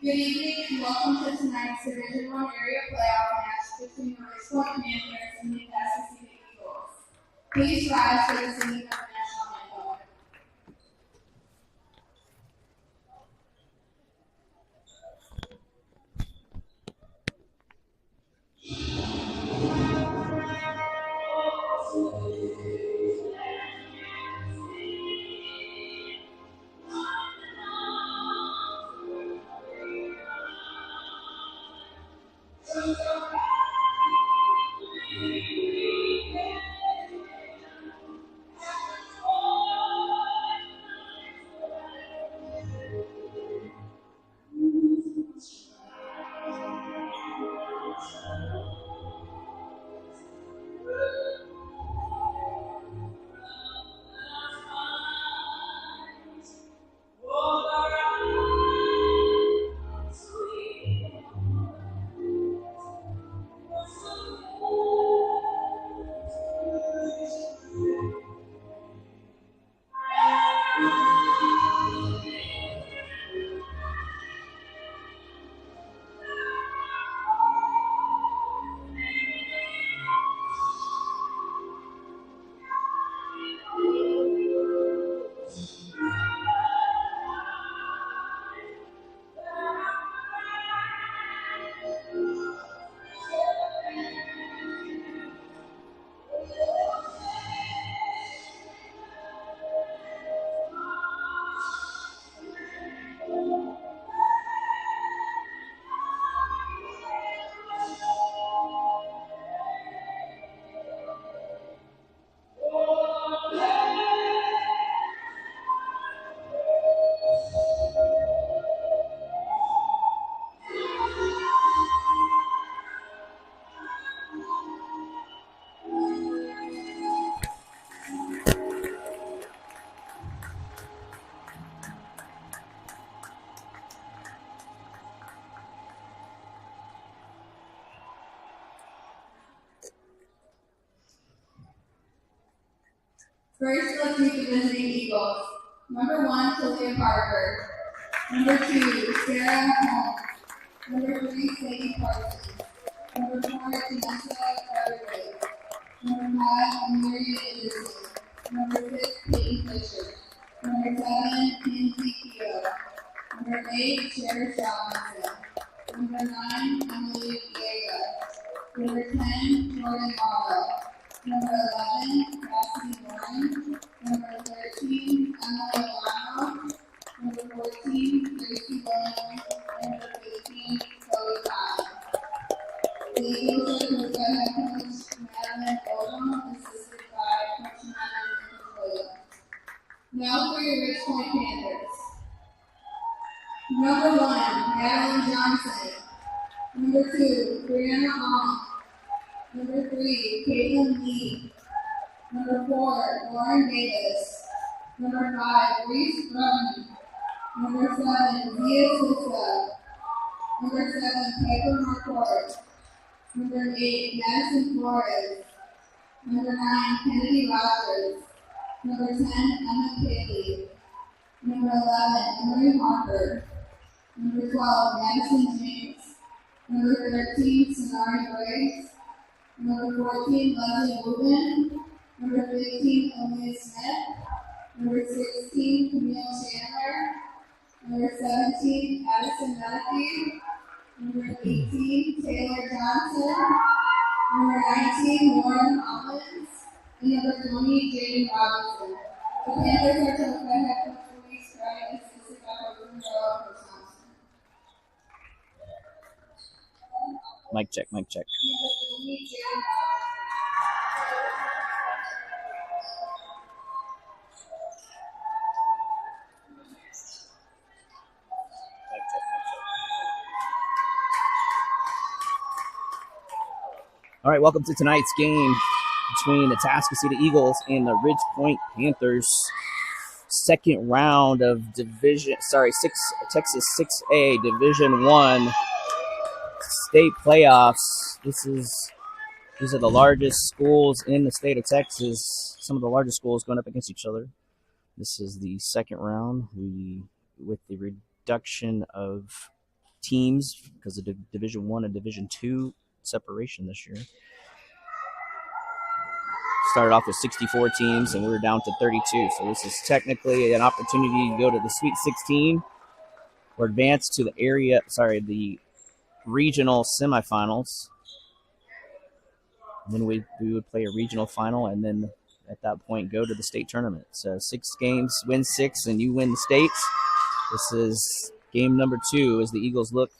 Good evening and welcome to tonight's Division I area playoff match between the Ridgepoint Panthers and the Atascocita Eagles. Please rise for the singing of the national anthem. First, let's meet the visiting Eagles. Number 1, Sylvia Parker. Number 2, Sarah Holmes. Number 3, Sadie Parsons. Number 4, Vanessa Carter. Number 5, Miriam Anderson. Number 6, Peyton Fisher. Number 7, Kinsey Keogh. Number 8, Sheriff Robinson. Number 9, Emily Vega. Number 10, Jordan Morrow. Number 11, Cassidy Warren. Number 13, Emily Lano. Number 14, Gracie Williams. And number 15, Chloe Todd. The Eagles are coached by head coach Madeline Odom, assisted by Coach Nicholas Williams. Now for your Ridgepoint Panthers. Number 1, Madeline Johnson. Number 2, Brianna Ong. Number 3, Caitlin Lee. Number 4, Lauren Davis. Number 5, Reese Browning. Number 7, Zia Sousa. Number 7, Piper McCord. Number 8, Madison Flores. Number 9, Kennedy Rogers. Number 10, Emma Paley. Number 11, Emily Harper. Number 12, Madison James. Number 13, Sonari Grace. Number 14, Leslie Rubin. Number 15, Olivia Smith. Number 16, Camille Chandler. Number 17, Addison Melfi. Number 18, Taylor Johnson. Number 19, Lauren Collins. And number 20, Jaden Robinson. The Panthers are coached by head coach Louise Wright, assisted by Coach Monroe and Coach Thompson. Mic check, mic check. All right, welcome to tonight's game between the Atascocita Eagles and the Ridgepoint Panthers. Second round of Texas 6A Division I state playoffs. These are the largest schools in the state of Texas. Some of the largest schools going up against each other. This is the second round. With the reduction of teams because of the Division I and Division II separation this year. Started off with 64 teams, and we're down to 32. So this is technically an opportunity to go to the Sweet 16 or advance to the regional semifinals. And then we would play a regional final, and then at that point go to the state tournament. So 6 games, win 6, and you win the states. This is game number 2 as the Eagles look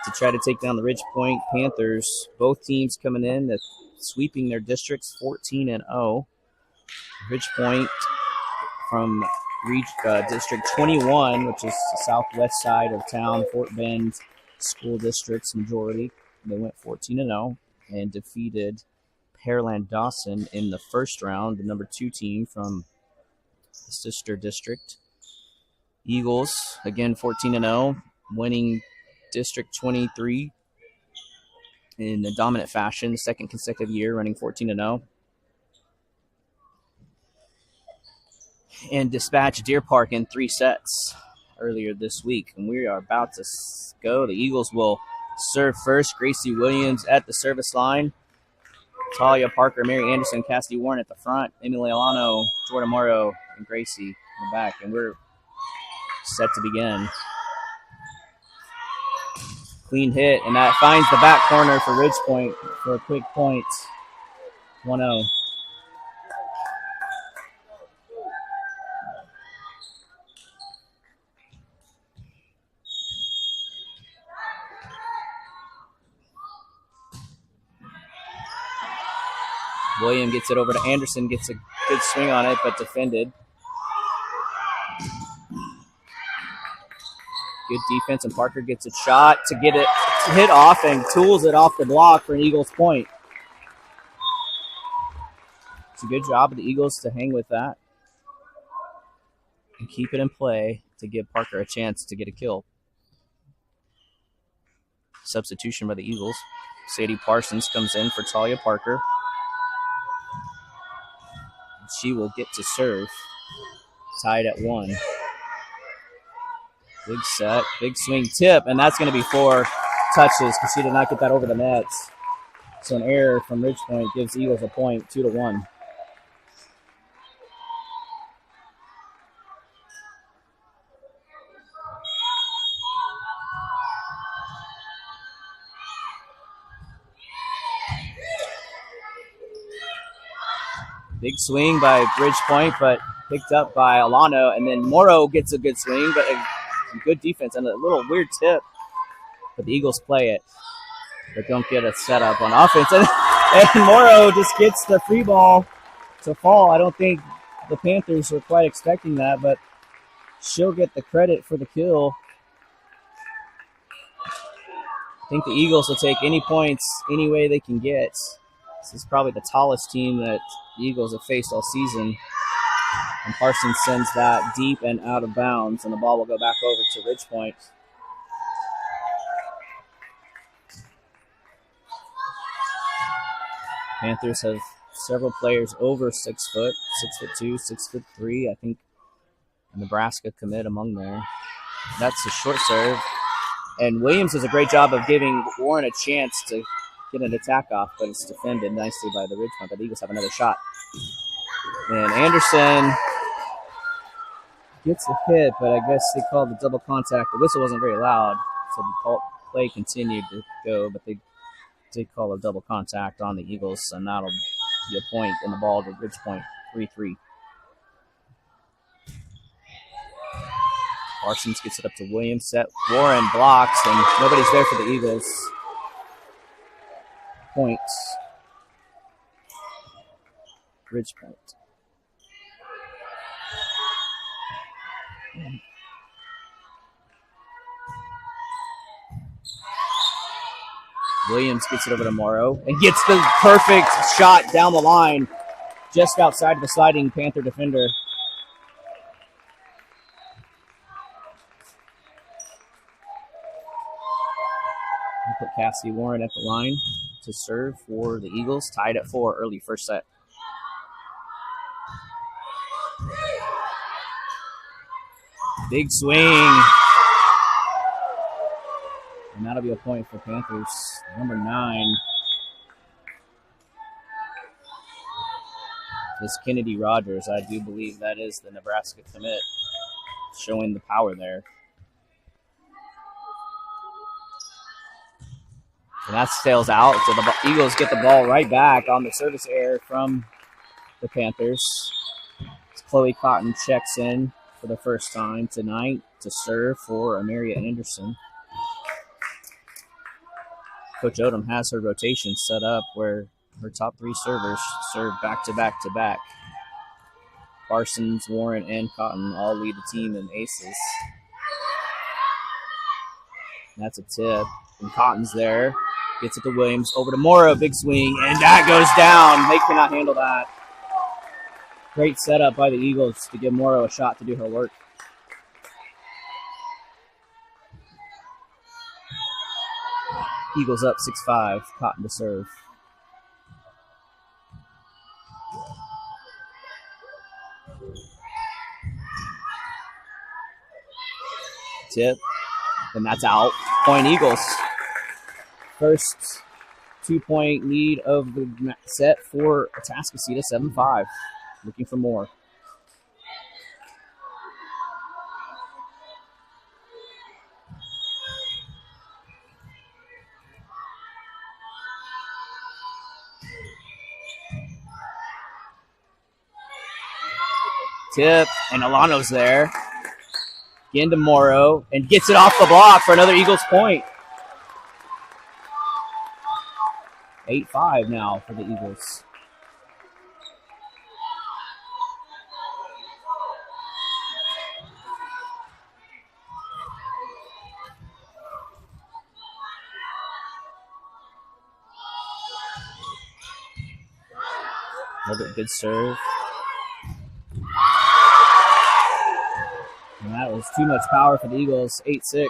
to try to take down the Ridge Point Panthers. Both teams coming in sweeping their districts 14-0. Ridge Point from District 21, which is the southwest side of town, Fort Bend School District's majority. They went 14-0 and defeated Pearland Dawson in the first round, the number 2 team from the sister district. Eagles, again 14-0, winning District 23 in a dominant fashion, the second consecutive year, running 14-0. And dispatched Deer Park in 3 sets earlier this week. And we are about to go. The Eagles will serve first. Gracie Williams at the service line. Talia Parker, Mary Anderson, Cassidy Warren at the front. Emily Alano, Jordan Morrow, and Gracie in the back. And we're set to begin. Clean hit, and that finds the back corner for Ridge Point for a quick point. 1-0. William gets it over to Anderson, gets a good swing on it, but defended. Good defense, and Parker gets a shot to get it hit off and tools it off the block for an Eagles point. It's a good job of the Eagles to hang with that and keep it in play to give Parker a chance to get a kill. Substitution by the Eagles. Sadie Parsons comes in for Talia Parker. She will get to serve. Tied at 1. Big set, big swing tip, and that's going to be 4 touches because she did not get that over the nets. So an error from Ridge Point gives Eagles a point, 2-1. Big swing by Ridge Point, but picked up by Alano, and then Morrow gets a good swing, but good defense and a little weird tip, but the Eagles play it, but don't get a setup on offense. And Morrow just gets the free ball to fall. I don't think the Panthers were quite expecting that, but she'll get the credit for the kill. I think the Eagles will take any points any way they can get. This is probably the tallest team that the Eagles have faced all season. And Parsons sends that deep and out of bounds, and the ball will go back over to Ridge Point. Panthers have several players over 6 foot, 6'2", 6'3". I think Nebraska commit among there. That's a short serve. And Williams does a great job of giving Warren a chance to get an attack off, but it's defended nicely by the Ridge Point. But the Eagles have another shot. And Anderson gets a hit, but I guess they called the double contact. The whistle wasn't very loud, so the play continued to go, but they did call a double contact on the Eagles, and that'll be a point in the ball to Ridge Point, 3-3. Parsons gets it up to Williams. Set. Warren blocks, and nobody's there for the Eagles. Points. Ridge Point. Williams gets it over to Morrow and gets the perfect shot down the line just outside of the sliding Panther defender. We'll put Cassie Warren at the line to serve for the Eagles, tied at 4 early first set. Big swing. that'll be a point for Panthers. Number 9 is Kennedy Rogers. I do believe that is the Nebraska commit, showing the power there. And that sails out. So the Eagles get the ball right back on the service error from the Panthers. Chloe Cotton checks in for the first time tonight to serve for Amaria Anderson. Coach Odom has her rotation set up where her top 3 servers serve back-to-back-to-back. Parsons, Warren, and Cotton all lead the team in aces. That's a tip. And Cotton's there. Gets it to Williams. Over to Morrow. Big swing. And that goes down. They cannot handle that. Great setup by the Eagles to give Morrow a shot to do her work. Eagles up 6-5. Cotton to serve. Tip. And that's out. Point Eagles. First 2-point lead of the set for Atascocita, 7-5. Looking for more. Tip, and Alano's there. Again to Morrow, and gets it off the block for another Eagles point. 8-5 now for the Eagles. Another good serve. And that was too much power for the Eagles. 8-6.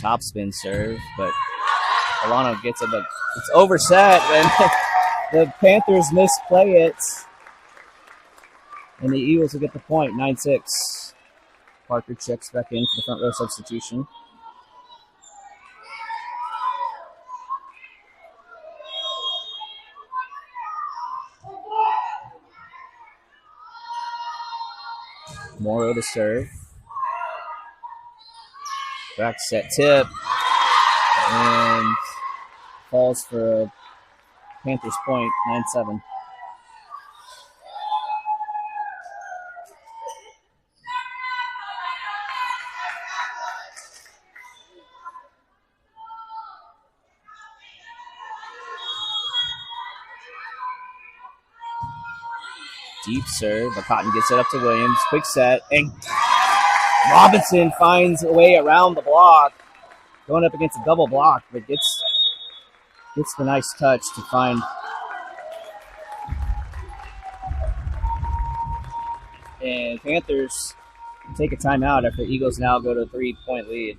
Topspin serve, but Alano gets it, but it's overset, and the Panthers misplay it. And the Eagles will get the point, 9-6. Parker checks back in for the front row substitution. Morrow to serve. Back set tip. And falls for a Panthers point, 9-7. Deep serve, but Cotton gets it up to Williams. Quick set, and Robinson finds a way around the block. Going up against a double block, but gets the nice touch to find. And Panthers take a timeout after Eagles now go to a 3-point lead.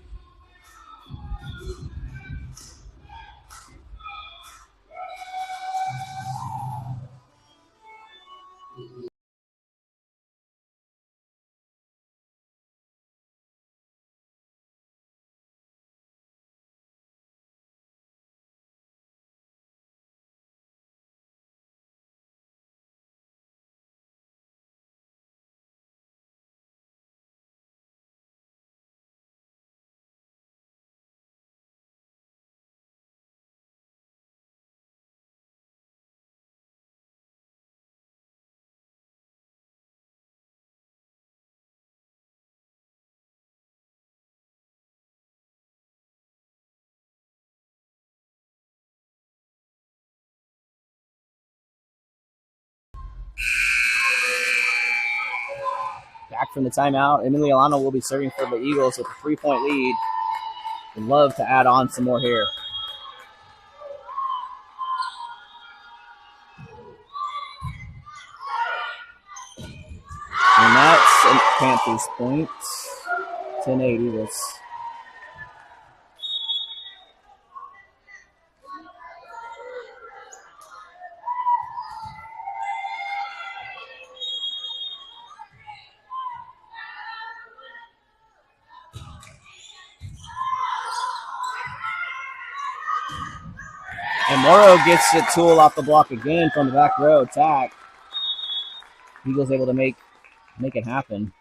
Back from the timeout, Emily Alano will be serving for the Eagles with a 3-point lead. Would love to add on some more here. And that's a Panthers point. 10-8 Eagles. And Morrow gets the tool off the block again from the back row attack. Eagles able to make it happen.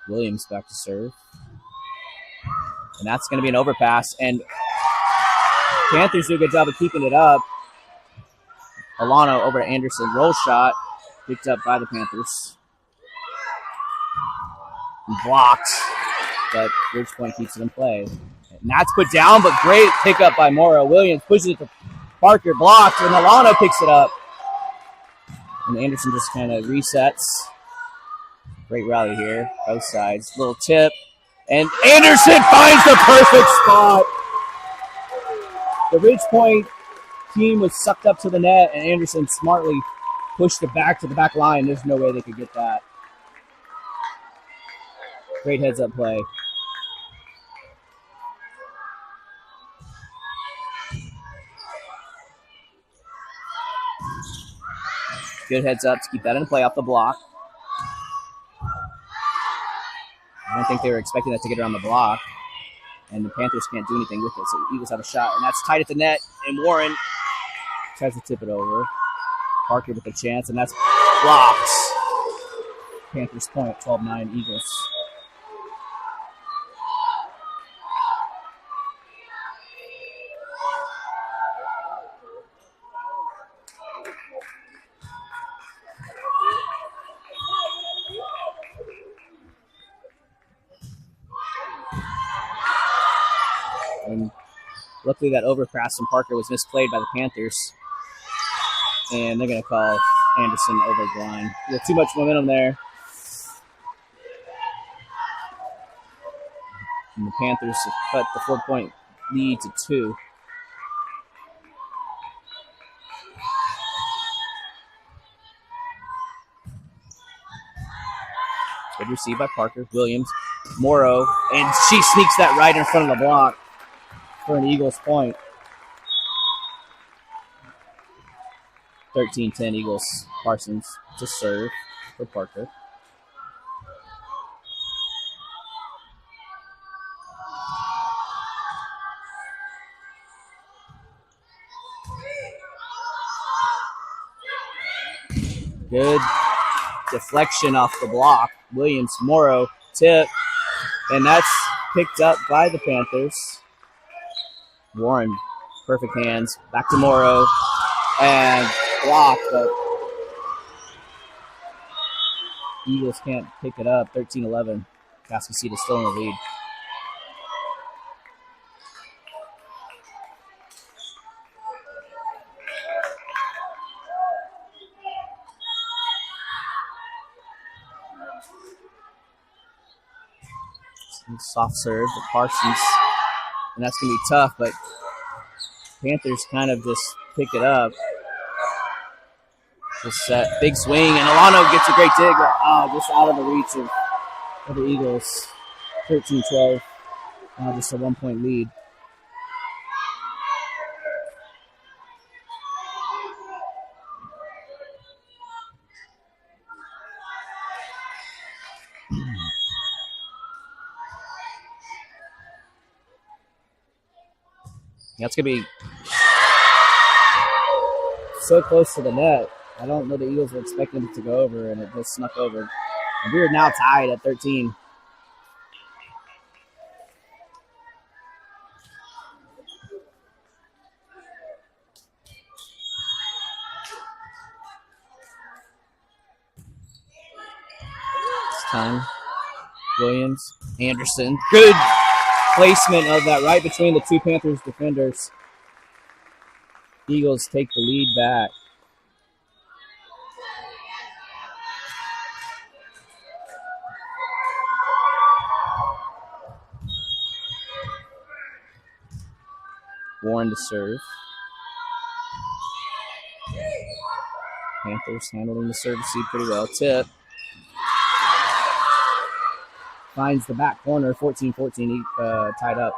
Williams back to serve. And that's going to be an overpass. And Panthers do a good job of keeping it up. Alano over to Anderson. Roll shot. Picked up by the Panthers. Blocked. But Ridgepoint keeps it in play. And that's put down, but great pickup by Morrow. Williams pushes it to Parker. Blocked. And Alano picks it up. And Anderson just kind of resets. Great rally here, both sides. Little tip. And Anderson finds the perfect spot. The Ridgepoint team was sucked up to the net, and Anderson smartly pushed it back to the back line. There's no way they could get that. Great heads-up play. Good heads-up to keep that in play off the block. I don't think they were expecting that to get around the block. And the Panthers can't do anything with it. So the Eagles have a shot. And that's tight at the net. And Warren tries to tip it over. Parker with a chance. And that's blocked. Panthers point, 12-9 Eagles. And luckily that overpass from Parker was misplayed by the Panthers. And they're going to call Anderson over the line. There's too much momentum there. And the Panthers have cut the 4-point lead to 2. Good receive by Parker. Williams. Morrow. And she sneaks that right in front of the block for an Eagles point. 13-10 Eagles. Parsons to serve for Parker. Good deflection off the block. Williams, Morrow, tip. And that's picked up by the Panthers. Warren, perfect hands. Back to Morrow. And blocked, but Eagles can't pick it up. 13-11. Cascasita still in the lead. Soft serve to Parsons. And that's going to be tough, but Panthers kind of just pick it up. Just set. Big swing, and Alano gets a great dig. Just out of the reach of the Eagles. 13-12. Just a 1-point lead. That's going to be so close to the net. I don't know the Eagles were expecting it to go over, and it just snuck over. And we are now tied at 13. This time, Williams, Anderson. Good placement of that right between the two Panthers defenders. Eagles take the lead back. Warren to serve. Panthers handling the serve receive pretty well. Tip. Finds the back corner, 14-14, tied up.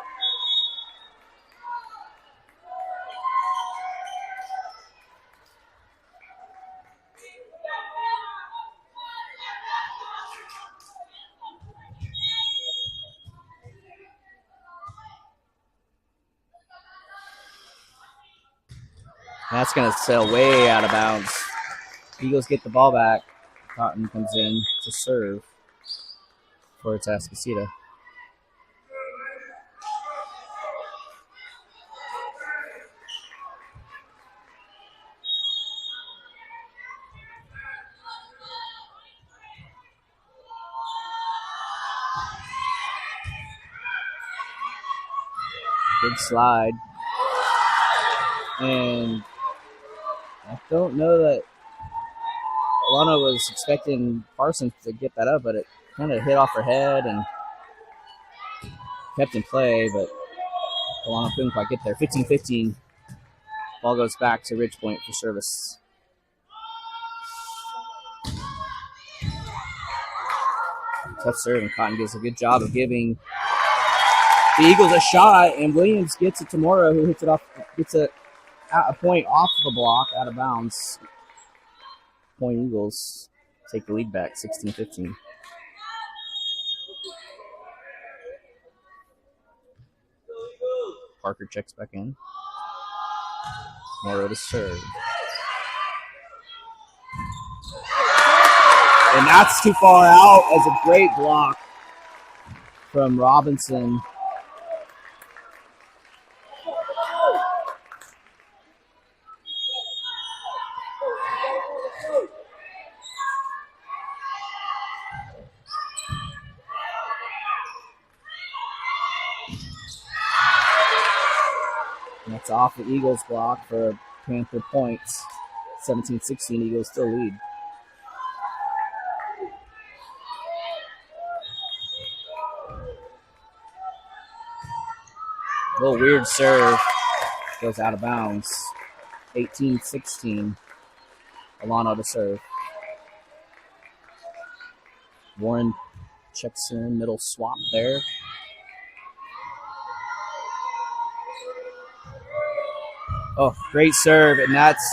That's going to sail way out of bounds. Eagles get the ball back. Cotton comes in to serve for Atascocita. Good slide. And I don't know that Alana was expecting Parsons to get that up, but it kind of hit off her head and kept in play, but Alana couldn't quite get there. 15-15. Ball goes back to Ridgepoint for service. Tough serve, and Cotton does a good job of giving the Eagles a shot, and Williams gets it to Morrow, who hits it off, gets a point off the block, out of bounds. Point Eagles take the lead back, 16-15. Parker checks back in. Morrow to serve. And that's too far out as a great block from Robinson. And that's off the Eagles block for Panther points. 17-16, Eagles still lead. A little weird serve. Goes out of bounds. 18-16. Alano to serve. Warren checks in, middle swap there. Oh, great serve, and that's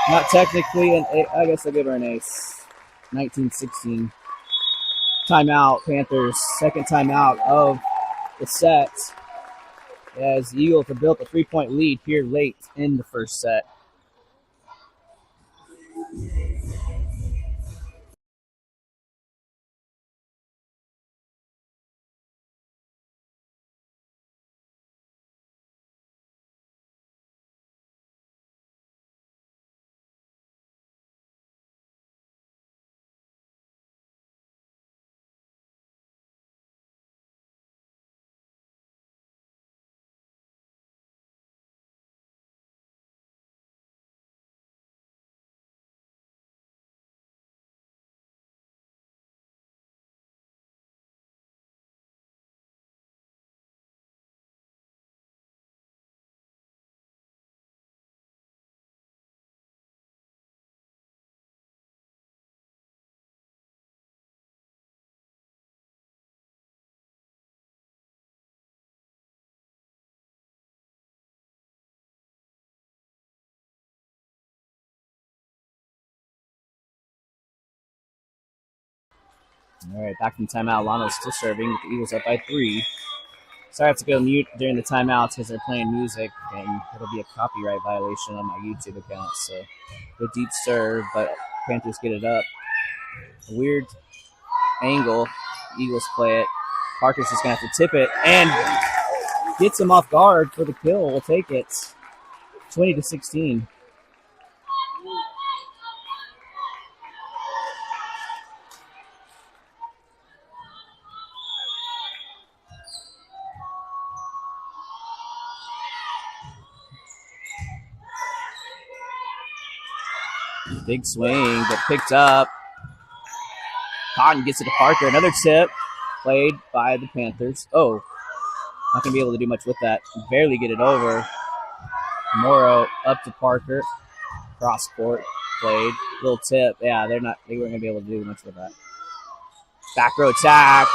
not technically I guess I'll give her an ace. 19-16. Timeout, Panthers. Second timeout of the set. As the Eagles have built a 3-point lead here late in the first set. All right, back from timeout. Lano's still serving with the Eagles up by 3. Sorry I have to go mute during the timeouts because they're playing music, and it'll be a copyright violation on my YouTube account. So, good deep serve, but Panthers get it up. A weird angle. Eagles play it. Parker's just going to have to tip it, and gets him off guard for the kill. We'll take it. 20-16. Big swing, but picked up. Cotton gets it to Parker. Another tip played by the Panthers. Oh, not going to be able to do much with that. Barely get it over. Morrow up to Parker. Cross court played. Little tip. Yeah, they weren't going to be able to do much with that. Back row attack.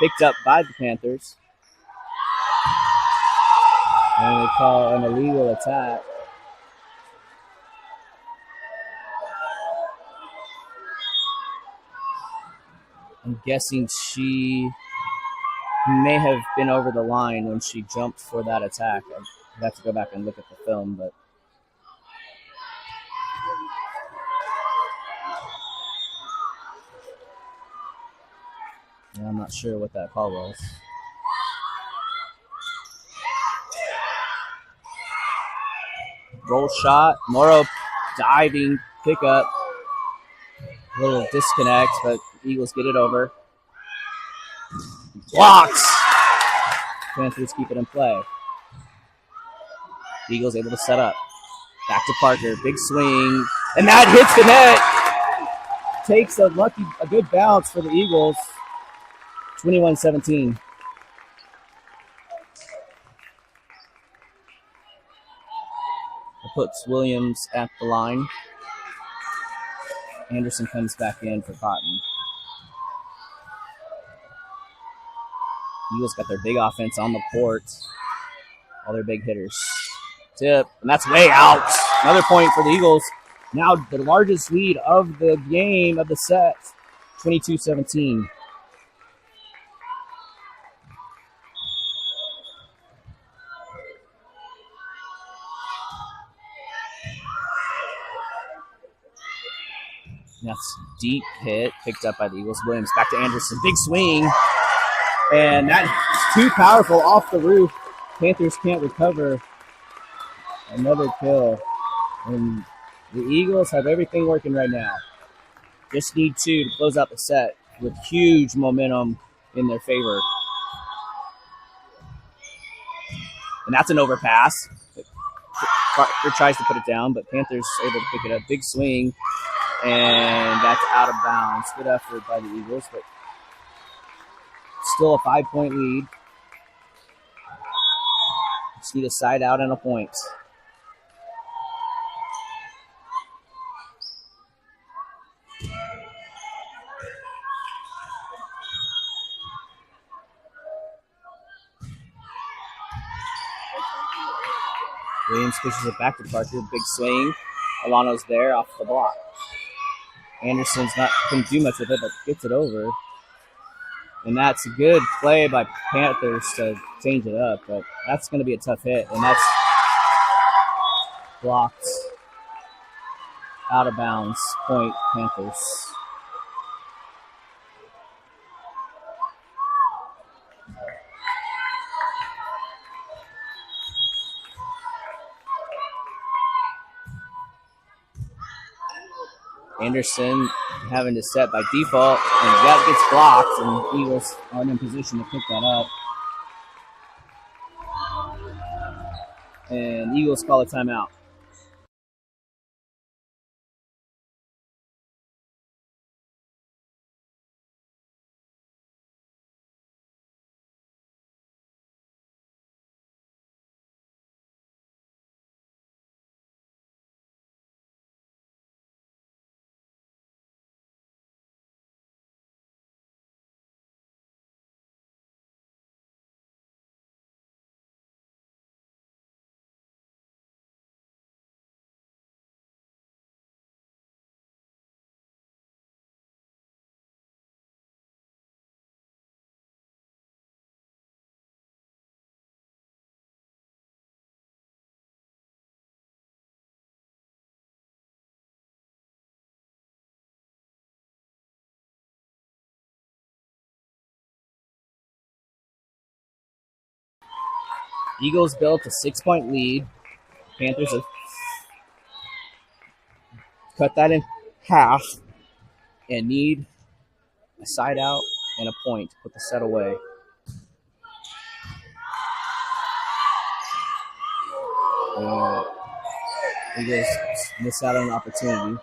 Picked up by the Panthers. And they call an illegal attack. I'm guessing she may have been over the line when she jumped for that attack. I'd have to go back and look at the film, but Yeah, I'm not sure what that call was. Roll shot. Morrow diving pickup. A little disconnect, but Eagles get it over. Blocks. Panthers keep it in play. Eagles able to set up. Back to Parker. Big swing. And that hits the net. Takes a good bounce for the Eagles. 21-17. It puts Williams at the line. Anderson comes back in for Cotton. Eagles got their big offense on the court. All their big hitters. Tip, and that's way out. Another point for the Eagles. Now the largest lead of the game, of the set, 22-17. That's deep hit, picked up by the Eagles. Williams back to Anderson. Big swing. And that's too powerful off the roof. Panthers can't recover. Another kill. And the Eagles have everything working right now. Just need two to close out the set with huge momentum in their favor. And that's an overpass. Parker tries to put it down, but Panthers able to pick it up. Big swing. And that's out of bounds. Good effort by the Eagles, but still a 5-point lead. Just need a side out and a point. Williams pushes it back to Parker. Big swing. Alano's there off the block. Anderson's not couldn't do much with it, but gets it over. And that's a good play by Panthers to change it up, but that's going to be a tough hit, and that's blocked out of bounds. Point Panthers. Anderson having to set by default, and that gets blocked, and Eagles aren't in position to pick that up. And Eagles call a timeout. Eagles built a 6-point lead. Panthers have cut that in half and need a side out and a point to put the set away. Eagles miss out on an opportunity.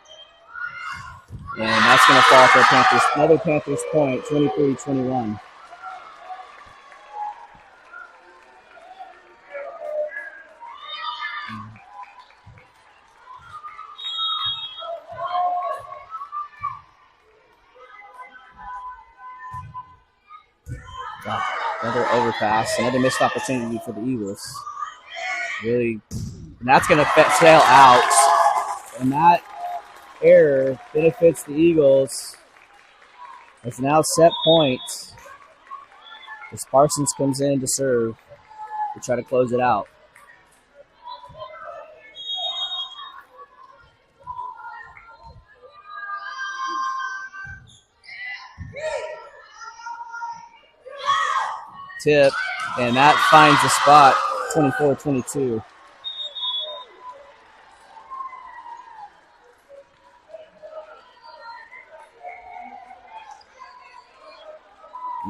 And that's going to fall for Panthers. Another Panthers point, 23-21. Another overpass, another missed opportunity for the Eagles. Really, and that's going to sail out. And that error benefits the Eagles. It's now set point as Parsons comes in to serve to try to close it out. tip, and that finds the spot, 24-22.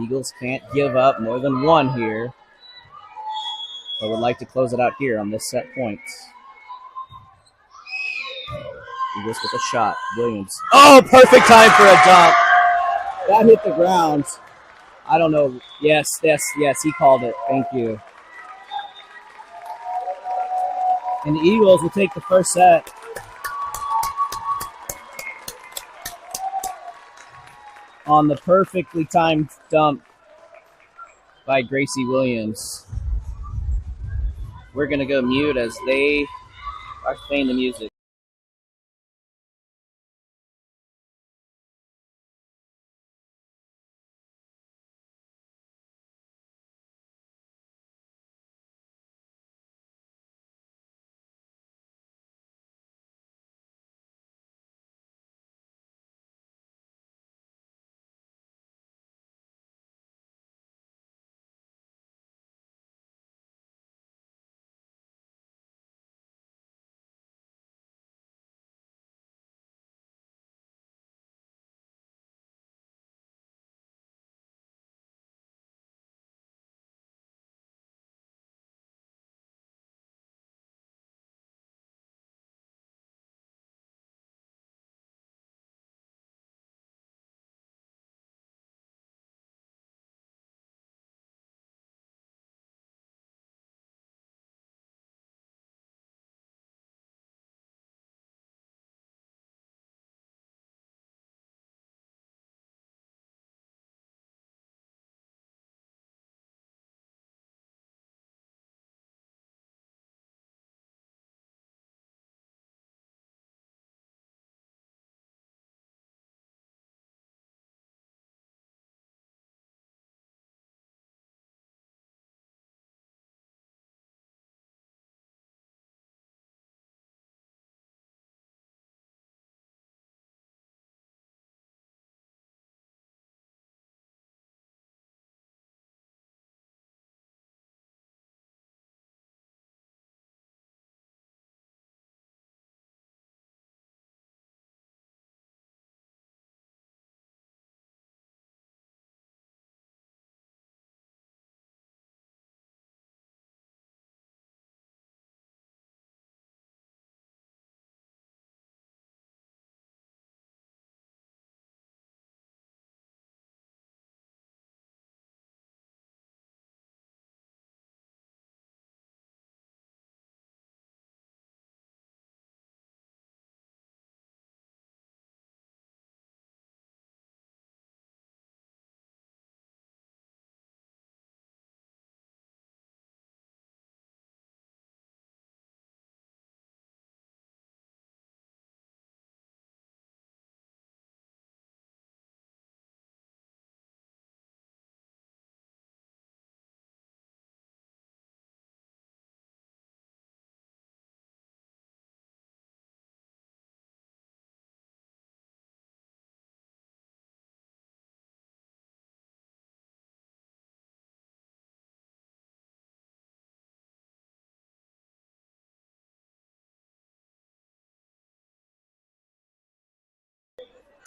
Eagles can't give up more than one here, but would like to close it out here on this set point. Eagles with a shot. Williams. Oh, perfect time for a dunk. That hit the ground. I don't know. Yes, he called it. Thank you. And the Eagles will take the first set. On the perfectly timed dunk by Gracie Williams. We're going to go mute as they are playing the music.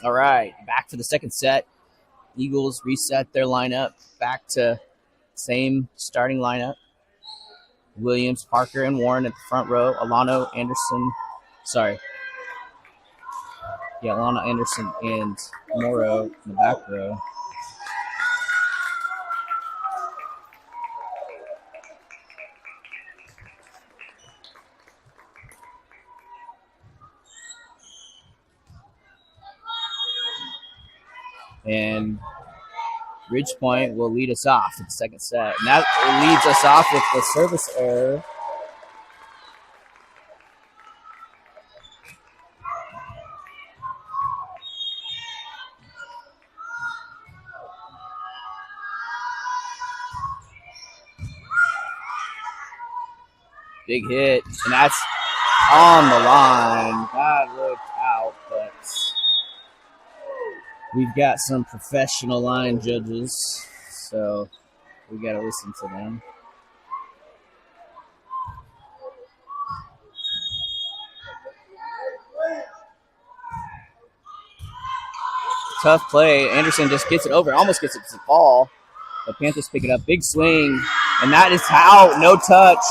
All right, back to the second set. Eagles reset their lineup back to same starting lineup. Williams, Parker, and Warren at the front row. Alana Anderson and Morrow in the back row. And Ridgepoint will lead us off in the second set. And that leads us off with the service error. Big hit, and that's on the line. That looked out, but we've got some professional line judges, so We got to listen to them. Tough play. Anderson just gets it over. Almost gets it to the ball. The Panthers pick it up. Big swing. And that is out. No touch.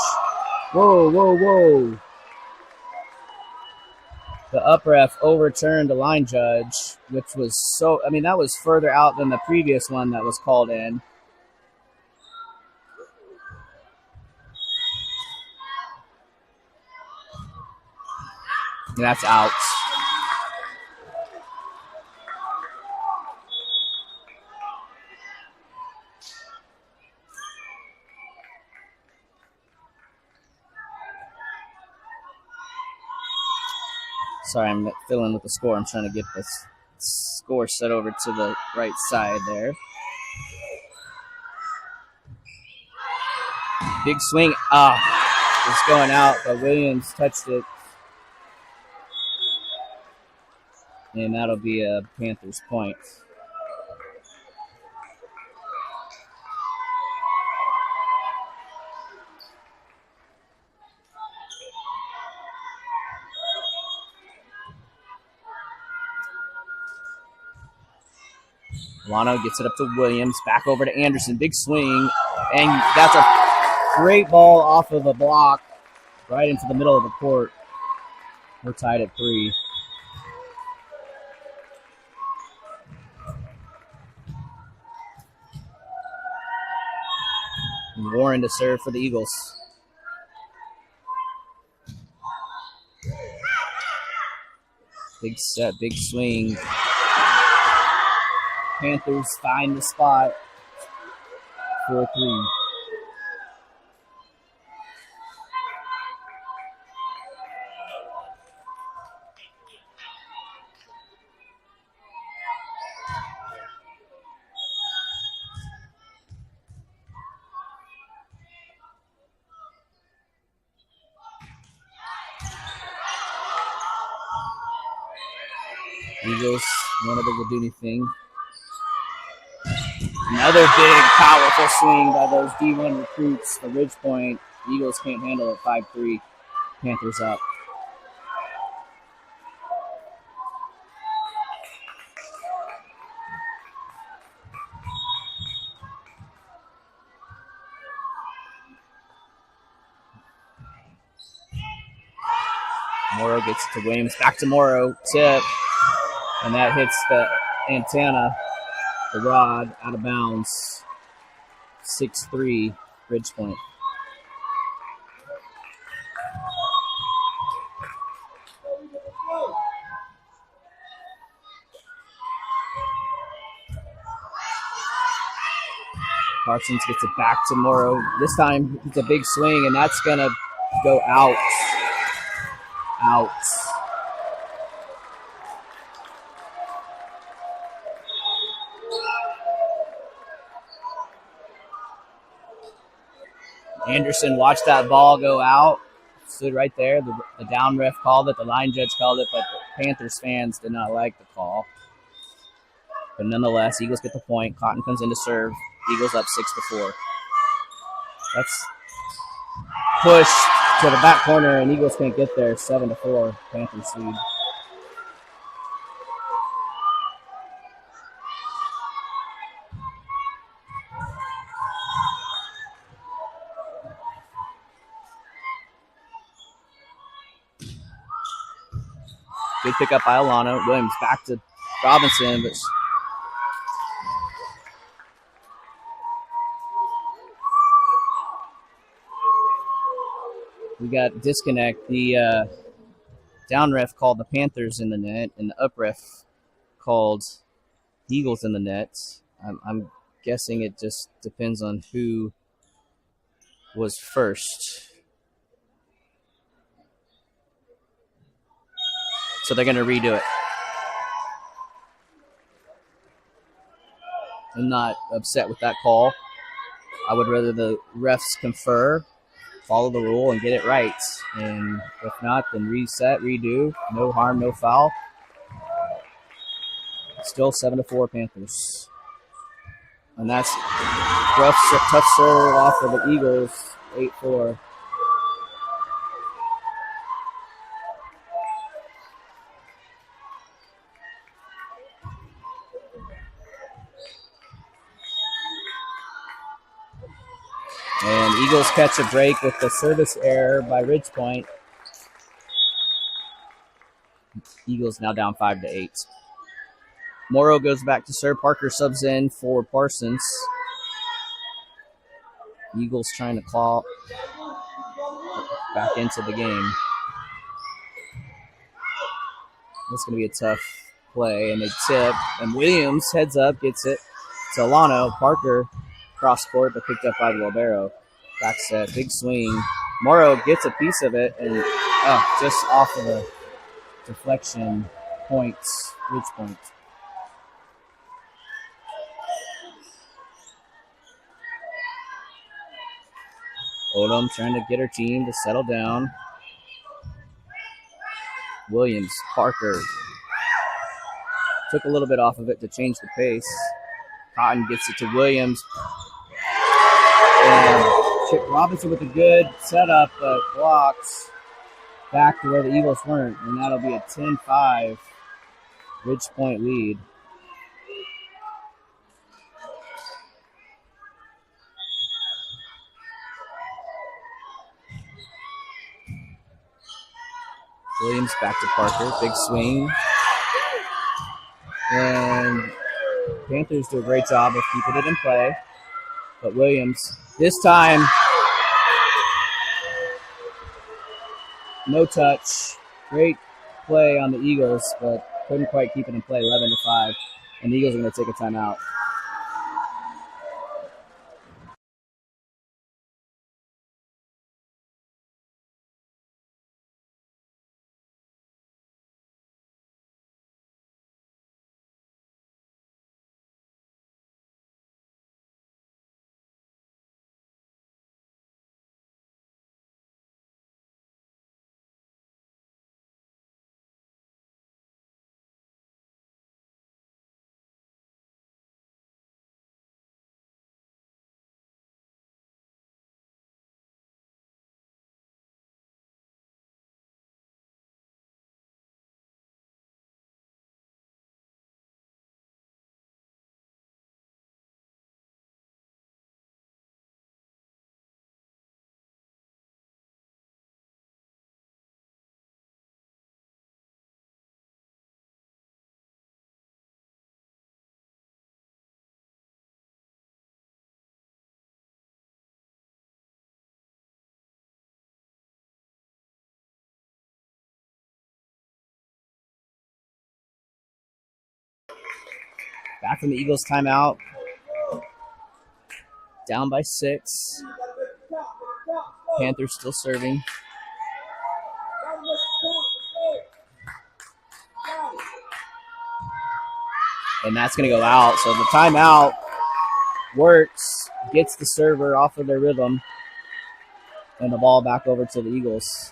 Whoa, whoa, whoa. The up ref overturned the line judge, which was that was further out than the previous one that was called in. And that's out. Sorry, I'm fiddling with the score. I'm trying to get the score set over to the right side there. Big swing. It's going out, but Williams touched it. And that'll be a Panthers point. Lano gets it up to Williams. Back over to Anderson. Big swing. And that's a great ball off of a block right into the middle of the court. We're tied at 3. And Warren to serve for the Eagles. Big set, big swing. Panthers find the spot for 3. Eagles, not able to do anything. Another big, powerful swing by those D1 recruits for Ridgepoint. Eagles can't handle it. 5-3. Panthers up. Morrow gets it to Williams. Back to Morrow. Tip. And that hits the antenna, the rod, out of bounds. 6-3, Ridgepoint. Parsons gets it back to Morrow. This time it's a big swing, and that's going to go out. Out. Anderson watched that ball go out. Stood right there. The down ref called it. The line judge called it, but the Panthers fans did not like the call. But nonetheless, Eagles get the point. Cotton comes in to serve. Eagles up 6-4. That's pushed to the back corner, and Eagles can't get there. 7-4. Panthers lead. Good pickup by Alano. Williams back to Robinson, but we got disconnect. The down ref called the Panthers in the net, and the up ref called Eagles in the net. I'm guessing it just depends on who was first. So they're going to redo it. I'm not upset with that call. I would rather the refs confer, follow the rule, and get it right. And if not, then reset, redo. No harm, no foul. Still 7-4 Panthers. And that's tough serve off of the Eagles, 8-4. And Eagles catch a break with the service error by Ridgepoint. Eagles now down 5-8. Morrow goes back to serve. Parker subs in for Parsons. Eagles trying to claw back into the game. It's going to be a tough play, and they tip. And Williams heads up, gets it to Alano. Parker cross court, but picked up by Libero. Back set, big swing. Morrow gets a piece of it, and just off of the deflection, points, Ridgepoint. Odom trying to get her team to settle down. Williams, Parker. Took a little bit off of it to change the pace. Cotton gets it to Williams. And Chip Robinson with a good setup, but blocks back to where the Eagles weren't. And that'll be a 10-5 Ridgepoint lead. Williams back to Parker. Big swing. And Panthers do a great job of keeping it in play. But Williams, this time, no touch. Great play on the Eagles, but couldn't quite keep it in play, 11-5. And the Eagles are going to take a timeout. Back from the Eagles timeout. Down by 6. Panthers still serving. And that's going to go out. So the timeout works, gets the server off of their rhythm, and the ball back over to the Eagles.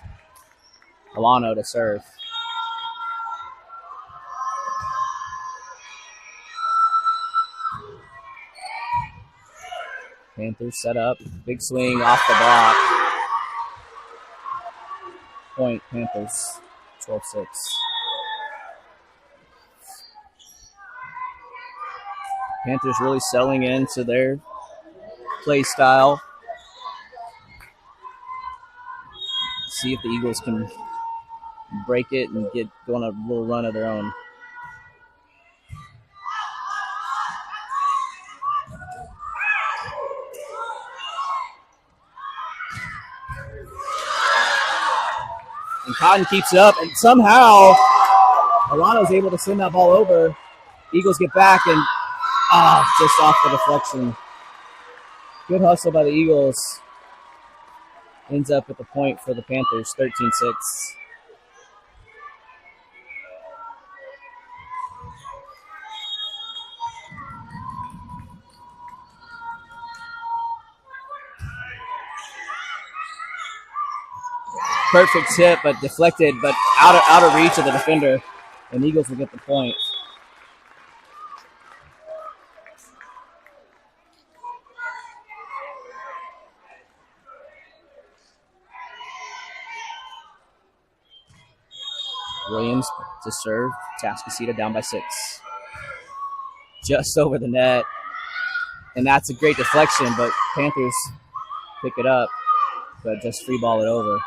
Alano to serve. Panthers set up. Big swing off the block. Point Panthers, 12-6. Panthers really settling into their play style. See if the Eagles can break it and get going a little run of their own. And Cotton keeps it up, and somehow Alano's able to send that ball over. Eagles get back, and just off the deflection. Good hustle by the Eagles. Ends up with the point for the Panthers, 13-6. Perfect tip, but deflected, but out of reach of the defender. And Eagles will get the point. Williams to serve. Tascasita down by 6. Just over the net. And that's a great deflection, but Panthers pick it up, but just free ball it over.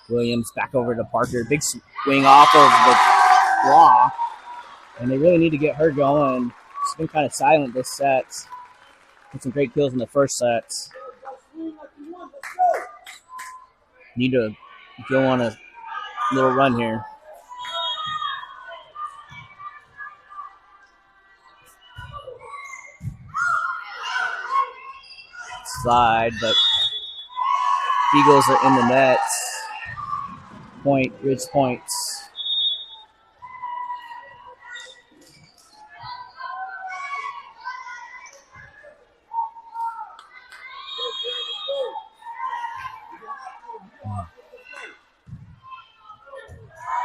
Williams back over to Parker. Big swing off of the block. And they really need to get her going. She's been kind of silent this set. Had some great kills in the first set. Need to go on a little run here. Slide, but Eagles are in the net. Point, Ridge points.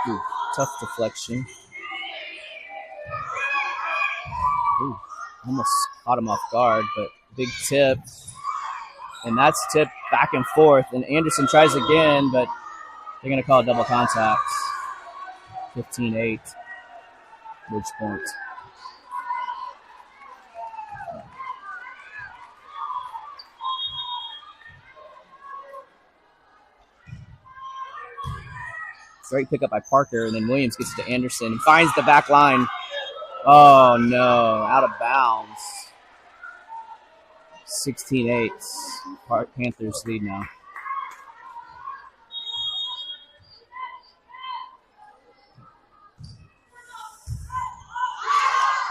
Ooh, tough deflection. Ooh, almost caught him off guard, but big tip. And that's tipped back and forth. And Anderson tries again, but they're going to call a double contact. 15-8. Ridge point. Great pickup by Parker, and then Williams gets to Anderson and finds the back line. Oh, no. Out of bounds. 16-8. Panthers lead now.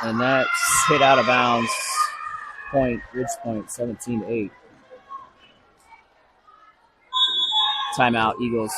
And that's hit out of bounds. Point, Ridge point, 17-8. Timeout, Eagles.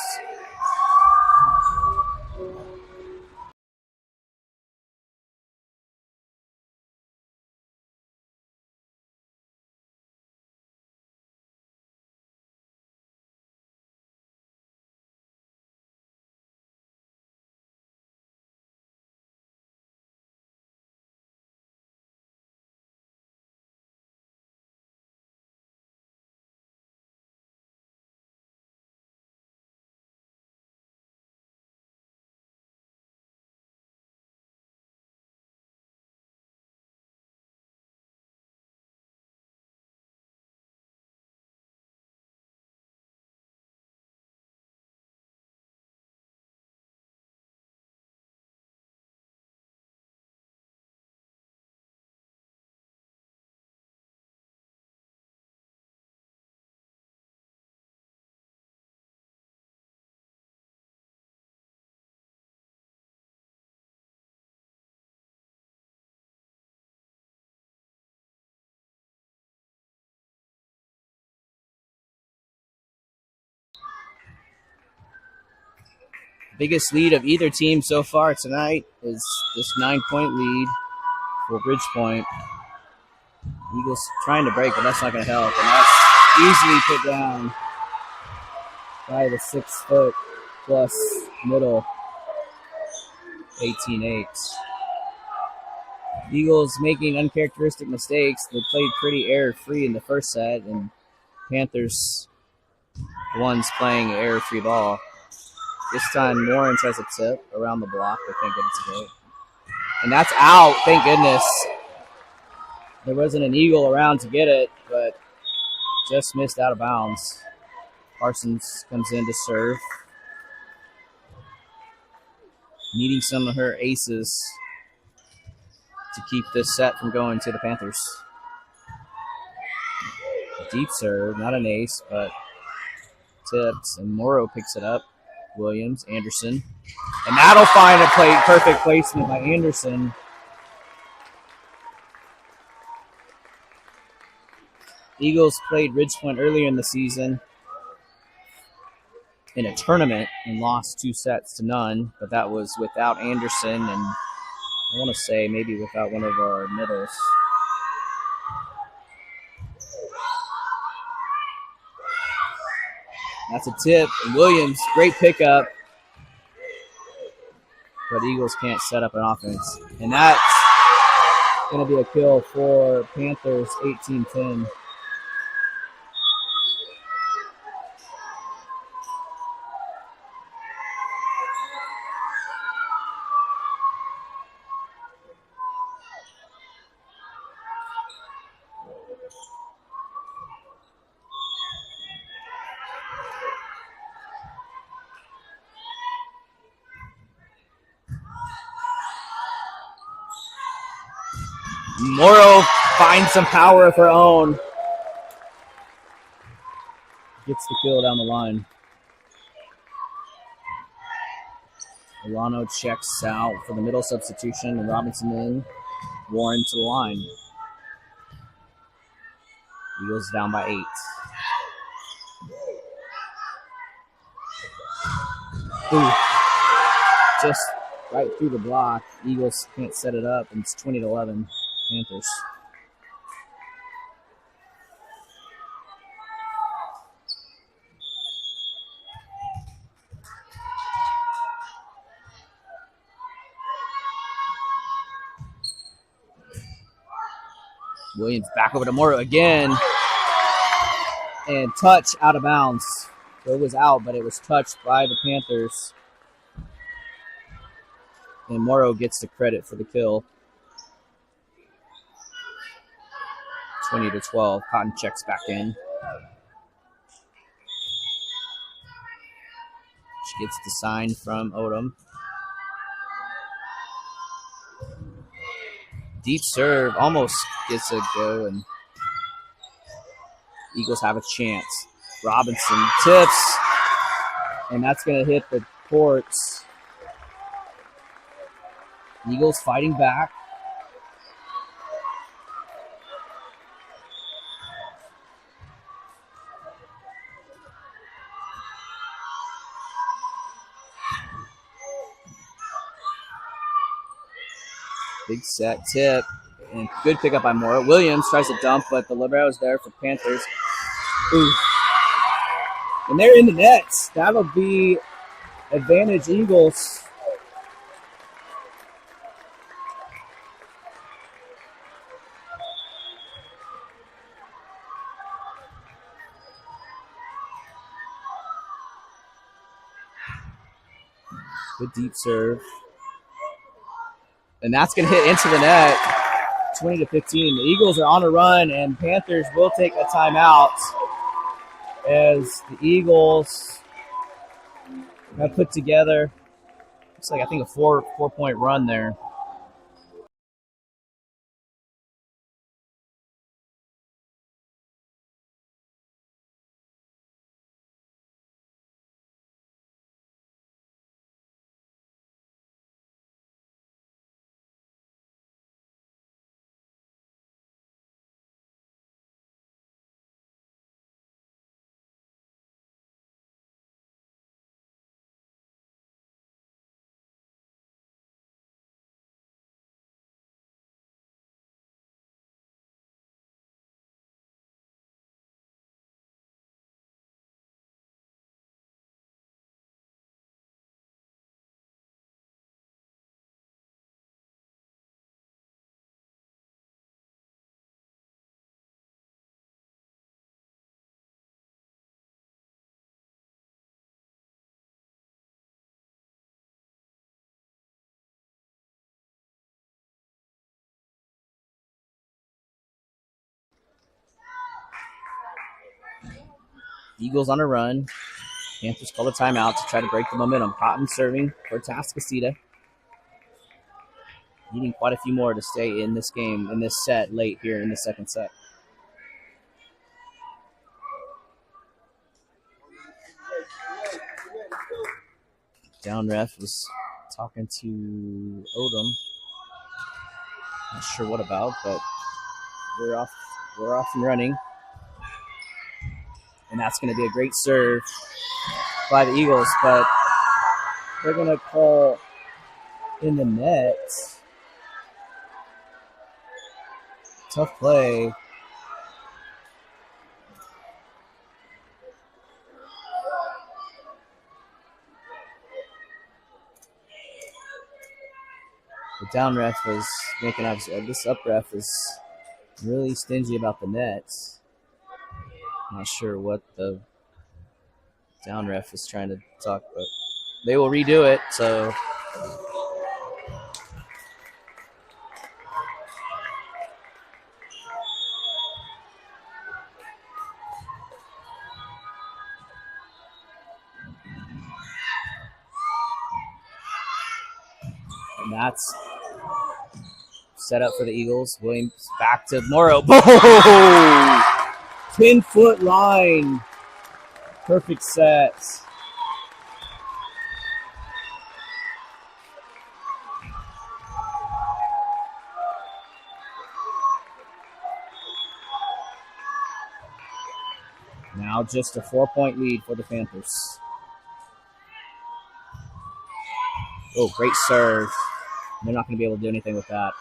Biggest lead of either team so far tonight is this 9-point lead for Bridgepoint. Eagles trying to break, but that's not going to help. And that's easily put down by the 6-foot-plus middle, 18-8. Eagles making uncharacteristic mistakes. They played pretty error-free in the first set, and Panthers the ones playing error-free ball. This time, Morin tries a tip around the block, but can't get it to go. And that's out, thank goodness. There wasn't an Eagle around to get it, but just missed out of bounds. Parsons comes in to serve. Needing some of her aces to keep this set from going to the Panthers. Deep serve, not an ace, but tips, and Morrow picks it up. Williams, Anderson. And that'll find a perfect placement by Anderson. Eagles played Ridgepoint earlier in the season in a tournament and lost 2-0, but that was without Anderson and I want to say maybe without one of our middles. That's a tip. And Williams, great pickup. But Eagles can't set up an offense. And that's going to be a kill for Panthers, 18-10. Morrow finds some power of her own. Gets the kill down the line. Milano checks out for the middle substitution, and Robinson in. Warren to the line. Eagles down by 8. Ooh. Just right through the block. Eagles can't set it up, and it's 20-11 Panthers. Williams back over to Morrow again. And touch out of bounds. So it was out, but it was touched by the Panthers. And Morrow gets the credit for the kill. 20-12. Cotton checks back in. She gets the sign from Odom. Deep serve almost gets a go, and Eagles have a chance. Robinson tips, and that's going to hit the courts. Eagles fighting back. Big set tip, and good pickup by Morrow. Williams tries to dump, but the libero is there for Panthers. Ooh. And they're in the nets. That'll be advantage Eagles. Good deep serve. And that's going to hit into the net. 20-15. The Eagles are on a run, and Panthers will take a timeout as the Eagles have put together, looks like I think a four-point run there. Eagles on a run. Panthers call a timeout to try to break the momentum. Cotton serving for Atascocita. Needing quite a few more to stay in this game, in this set late here in the second set. Down ref was talking to Odom. Not sure what about, but we're off and running. And that's going to be a great serve by the Eagles, but they're going to call in the net. Tough play. The down ref is making up. This up ref is really stingy about the nets. Not sure what the down ref is trying to talk, but they will redo it. So and that's set up for the Eagles. Williams back to Morrow. Oh! 10-foot line. Perfect set. Now just a 4-point lead for the Panthers. Oh, great serve. They're not going to be able to do anything with that.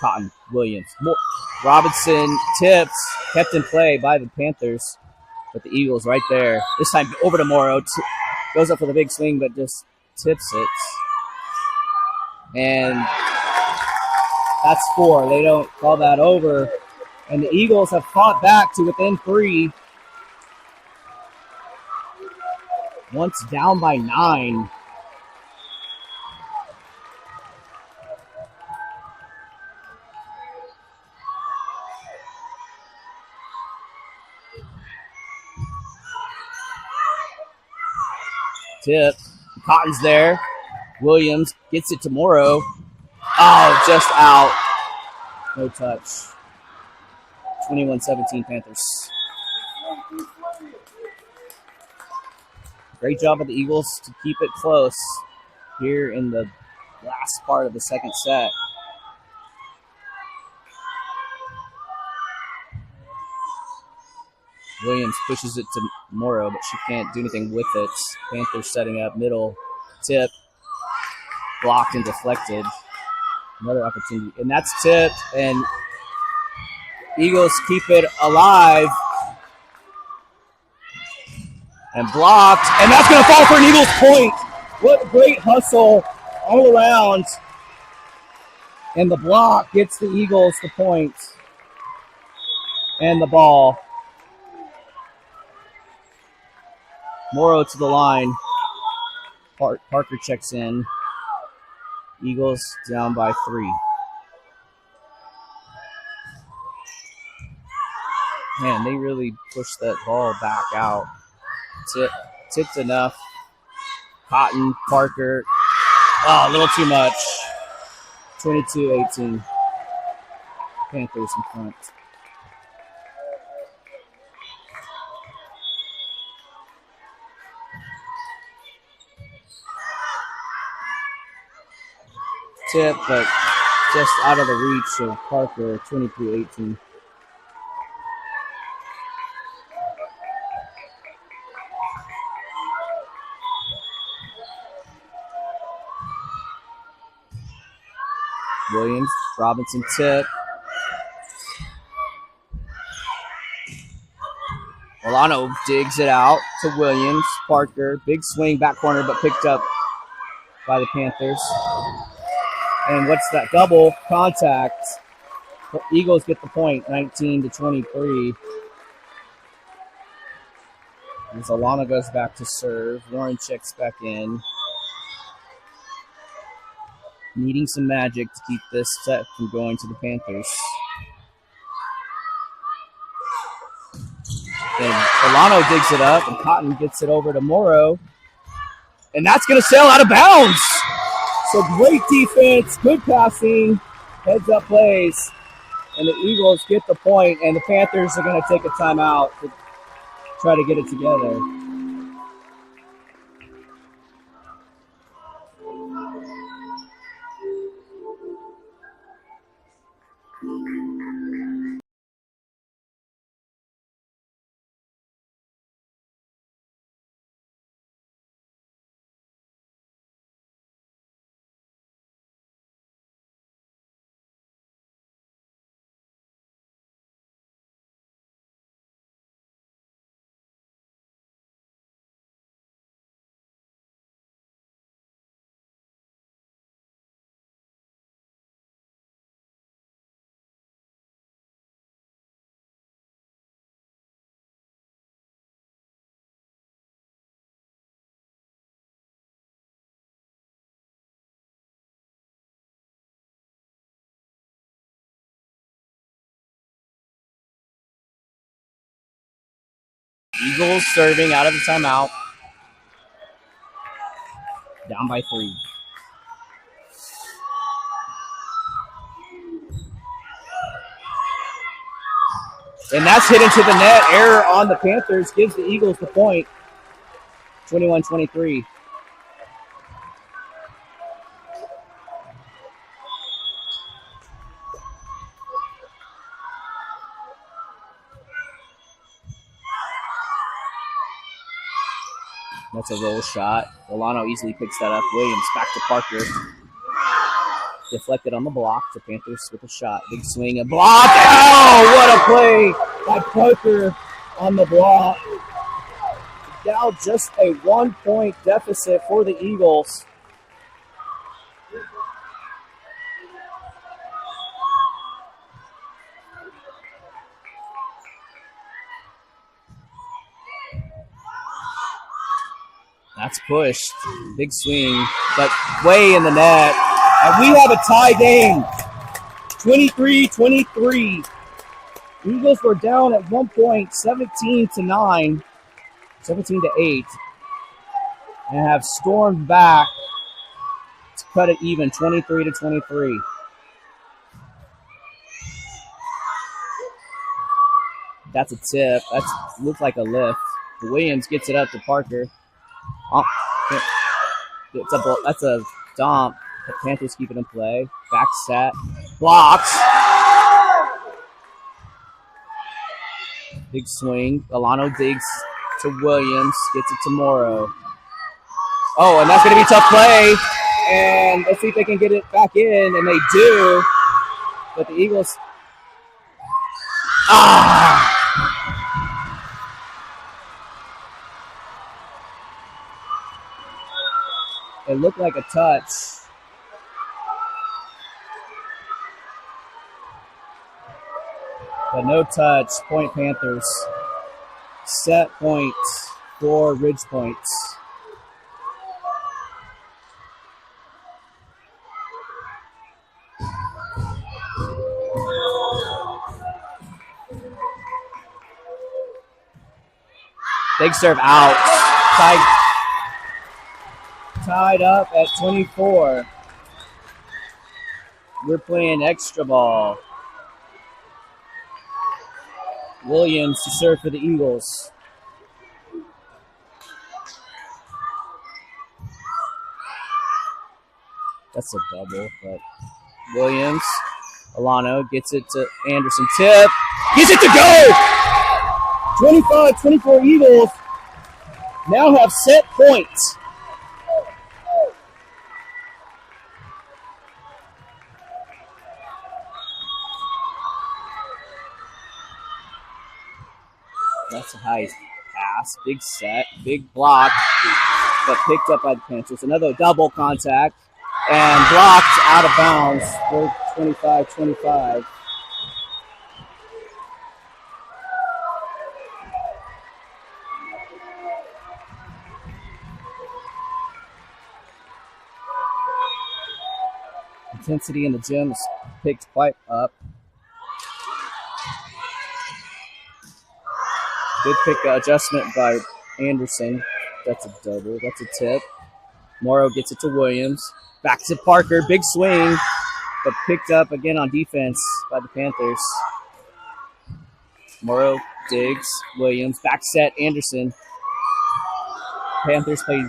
Cotton, Williams, Robinson tips, kept in play by the Panthers, but the Eagles right there. This time over to Morrow, goes up for the big swing, but just tips it. And that's 4. They don't call that over. And the Eagles have fought back to within 3. Once down by 9. Tip. Cotton's there. Williams gets it to Morrow. Oh, just out. No touch. 21-17 Panthers. Great job of the Eagles to keep it close here in the last part of the second set. Williams pushes it to Morrow, but she can't do anything with it. Panthers setting up middle. Tip. Blocked and deflected. Another opportunity. And that's tipped, and Eagles keep it alive. And blocked. And that's going to fall for an Eagles point. What great hustle all around. And the block gets the Eagles the point. And the ball. Morrow to the line. Parker checks in. Eagles down by 3. Man, they really pushed that ball back out. Tipped enough. Cotton, Parker. Oh, a little too much. 22-18. Panthers in front. Tip, but just out of the reach of Parker, 23-18. Williams, Robinson tip. Milano digs it out to Williams. Parker, big swing, back corner, but picked up by the Panthers. And what's that? Double contact. Eagles get the point, 19-23. As Alana goes back to serve. Warren checks back in. Needing some magic to keep this set from going to the Panthers. And Alano digs it up, and Cotton gets it over to Morrow. And that's going to sail out of bounds. So great defense, good passing, heads-up plays. And the Eagles get the point, and the Panthers are going to take a timeout to try to get it together. Eagles serving out of the timeout. Down by 3. And that's hit into the net. Error on the Panthers gives the Eagles the point. 21-23. That's a roll shot. Milano easily picks that up. Williams back to Parker. Deflected on the block. The Panthers with a shot. Big swing and block. Oh, what a play by Parker on the block. Now just a 1-point deficit for the Eagles. That's pushed. Big swing, but way in the net. And we have a tie game. 23-23. Eagles were down at 1 point, 17-9, 17-8, and have stormed back to cut it even, 23-23. That's a tip. That looks like a lift. Williams gets it up to Parker. Oh, that's a dump. The Panthers keep it in play. Back set. Blocks. Big swing. Alano digs to Williams. Gets it to Morrow. Oh, and that's going to be a tough play. And let's see if they can get it back in. And they do. But the Eagles. It looked like a touch. But no touch. Point Panthers. Set point for Ridge Points. Big serve out. Tied up at 24. We're playing extra ball. Williams to serve for the Eagles. That's a double, but Williams, Alano gets it to Anderson. Tip. Gets it to go! 25-24 Eagles now have set points. That's a high pass. Big set. Big block. But picked up by the Panthers. Another double contact. And blocked out of bounds for 25-25. Intensity in the gym is picked quite up. Good pick adjustment by Anderson. That's a double. That's a tip. Morrow gets it to Williams. Back to Parker. Big swing, but picked up again on defense by the Panthers. Morrow digs. Williams. Back set. Anderson. Panthers play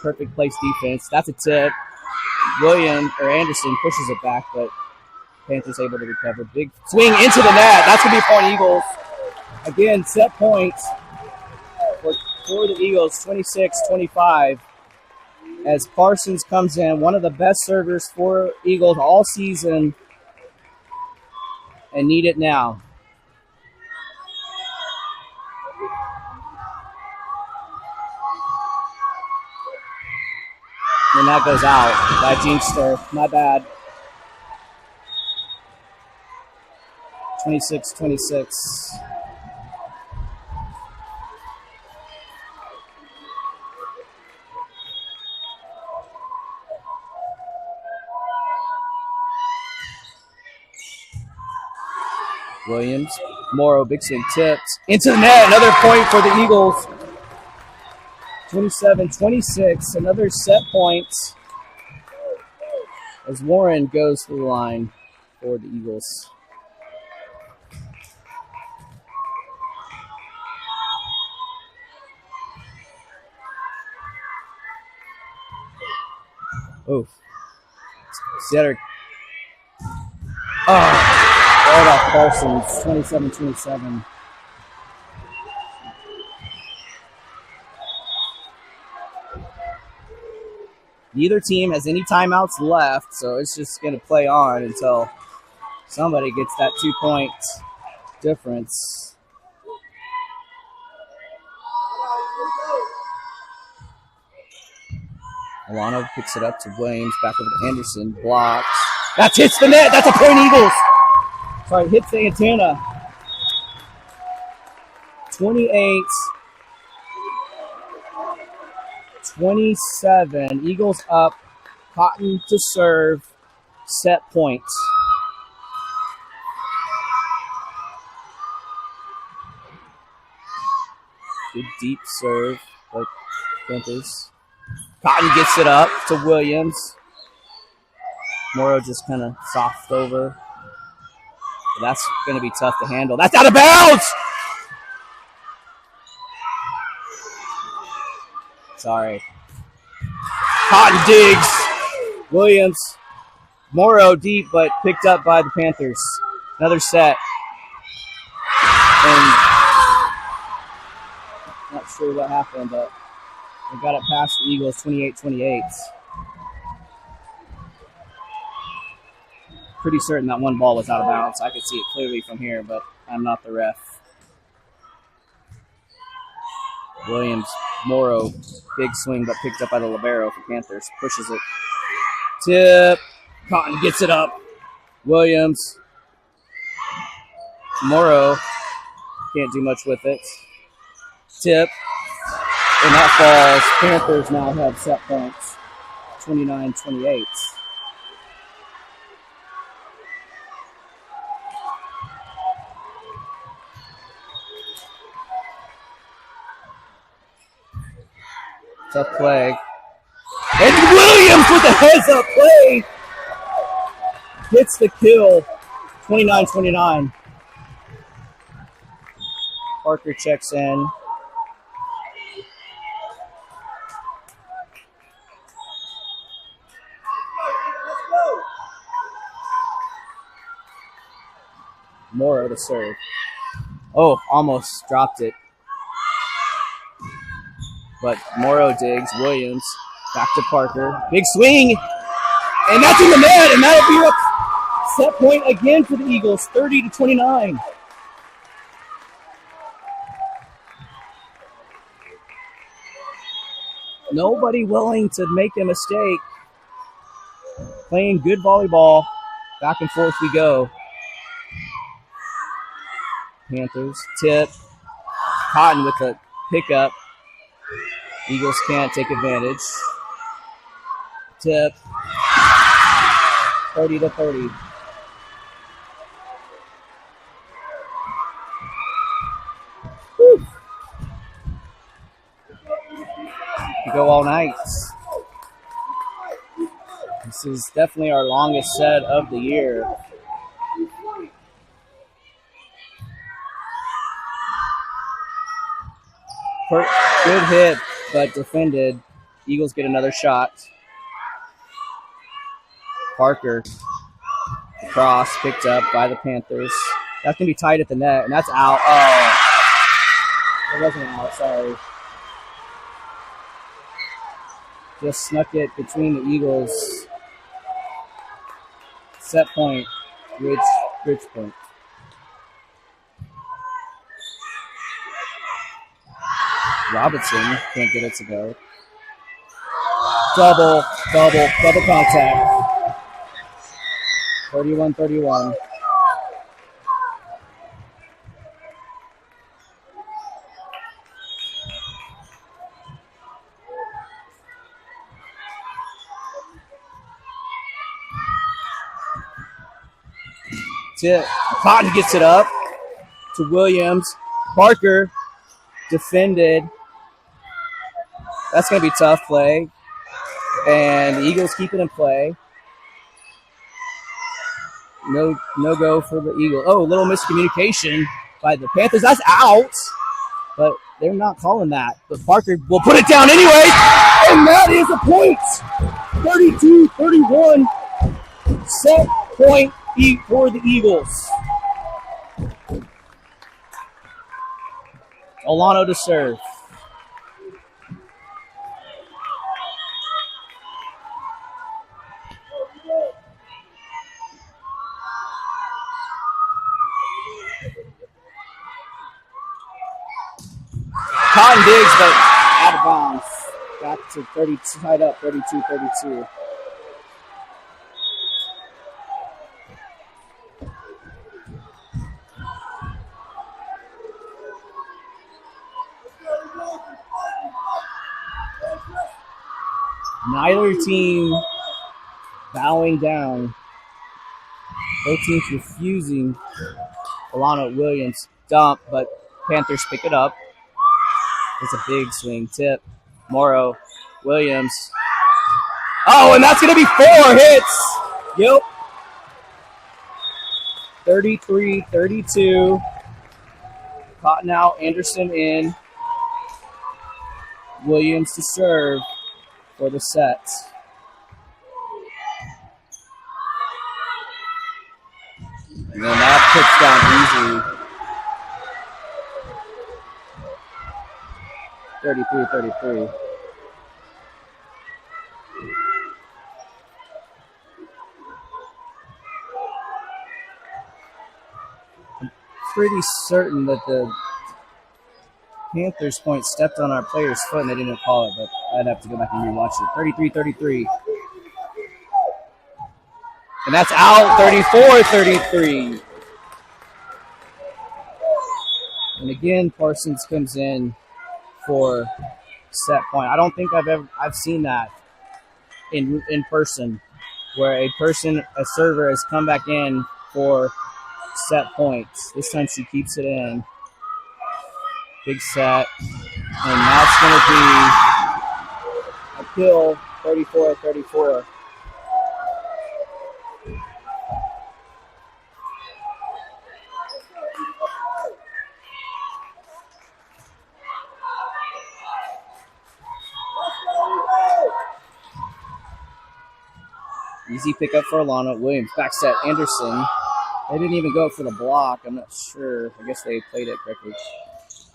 perfect place defense. That's a tip. Anderson pushes it back, but Panthers able to recover. Big swing into the net. That's going to be a point Eagles. Again, set points for the Eagles, 26-25. As Parsons comes in, one of the best servers for Eagles all season, and need it now. And that goes out by Jeanster. My bad. 26-26. Williams, Morrow, big swing tips into the net. Another point for the Eagles. 27-26, another set point as Warren goes to the line for the Eagles. Oof. Setter. Oh, right off Parsons. 27-27. Neither team has any timeouts left, so it's just going to play on until somebody gets that 2-point difference. Alano picks it up to Williams, back over to Anderson, blocks. That hits the net. That's a point, Eagles. Sorry, hits Santana. 28-27. Eagles up. Cotton to serve. Set point. Good deep serve by Panthers. Cotton gets it up to Williams. Morrow just kind of soft over. But that's going to be tough to handle. That's out of bounds! Sorry. Cotton digs. Williams. Morrow deep, but picked up by the Panthers. Another set. And not sure what happened, but they got it past the Eagles, 28-28. Pretty certain that one ball was out of bounds. I could see it clearly from here, but I'm not the ref. Williams, Morrow, big swing, but picked up by the libero for Panthers. Pushes it. Tip. Cotton gets it up. Williams. Morrow can't do much with it. Tip. And that falls. Panthers now have set points. 29-28. Tough play. And Williams with a heads-up play. Gets the kill. 29-29. Parker checks in. Morrow to serve. Oh, almost dropped it. But Morrow digs. Williams back to Parker. Big swing. And that's in the net. And that'll be a set point again for the Eagles. 30-29. Nobody willing to make a mistake. Playing good volleyball. Back and forth we go. Panthers tip. Cotton with a pickup. Eagles can't take advantage. Tip. 30-30. Whew. We go all night. This is definitely our longest set of the year. Good hit, but defended. Eagles get another shot. Parker across, picked up by the Panthers. That's going to be tight at the net, and that's out. Oh, it wasn't out, sorry. Just snuck it between the Eagles. Set point, Ridge point. Robinson can't get it to go. Double contact. 31-31. Cotton gets it up to Williams. Parker defended. That's going to be tough play. And the Eagles keep it in play. No go for the Eagles. Oh, a little miscommunication by the Panthers. That's out. But they're not calling that. But Parker will put it down anyway, and that is a point. 32-31. Set point for the Eagles. Olano to serve. Cotton digs, but out of bounds. Back to 32, tied up 32-32. Neither team bowing down. Both teams refusing. Alana Williams dump, but Panthers pick it up. It's a big swing tip. Morrow Williams. Oh, and that's going to be 4 hits. Yep. 33-32. Cotton out, Anderson in. Williams to serve for the set. And then that puts down easy. 33-33. I'm pretty certain that the Panthers point stepped on our player's foot and they didn't call it, but I'd have to go back and rewatch it. 33-33. And that's out. 34-33. And again, Parsons comes in for set point. I don't think I've seen that in person, where a server has come back in for set points. This time she keeps it in. Big set. And that's going to be a kill, 34-34. Easy pickup for Alana Williams. Back set, Anderson. They didn't even go for the block. I'm not sure. I guess they played it correctly.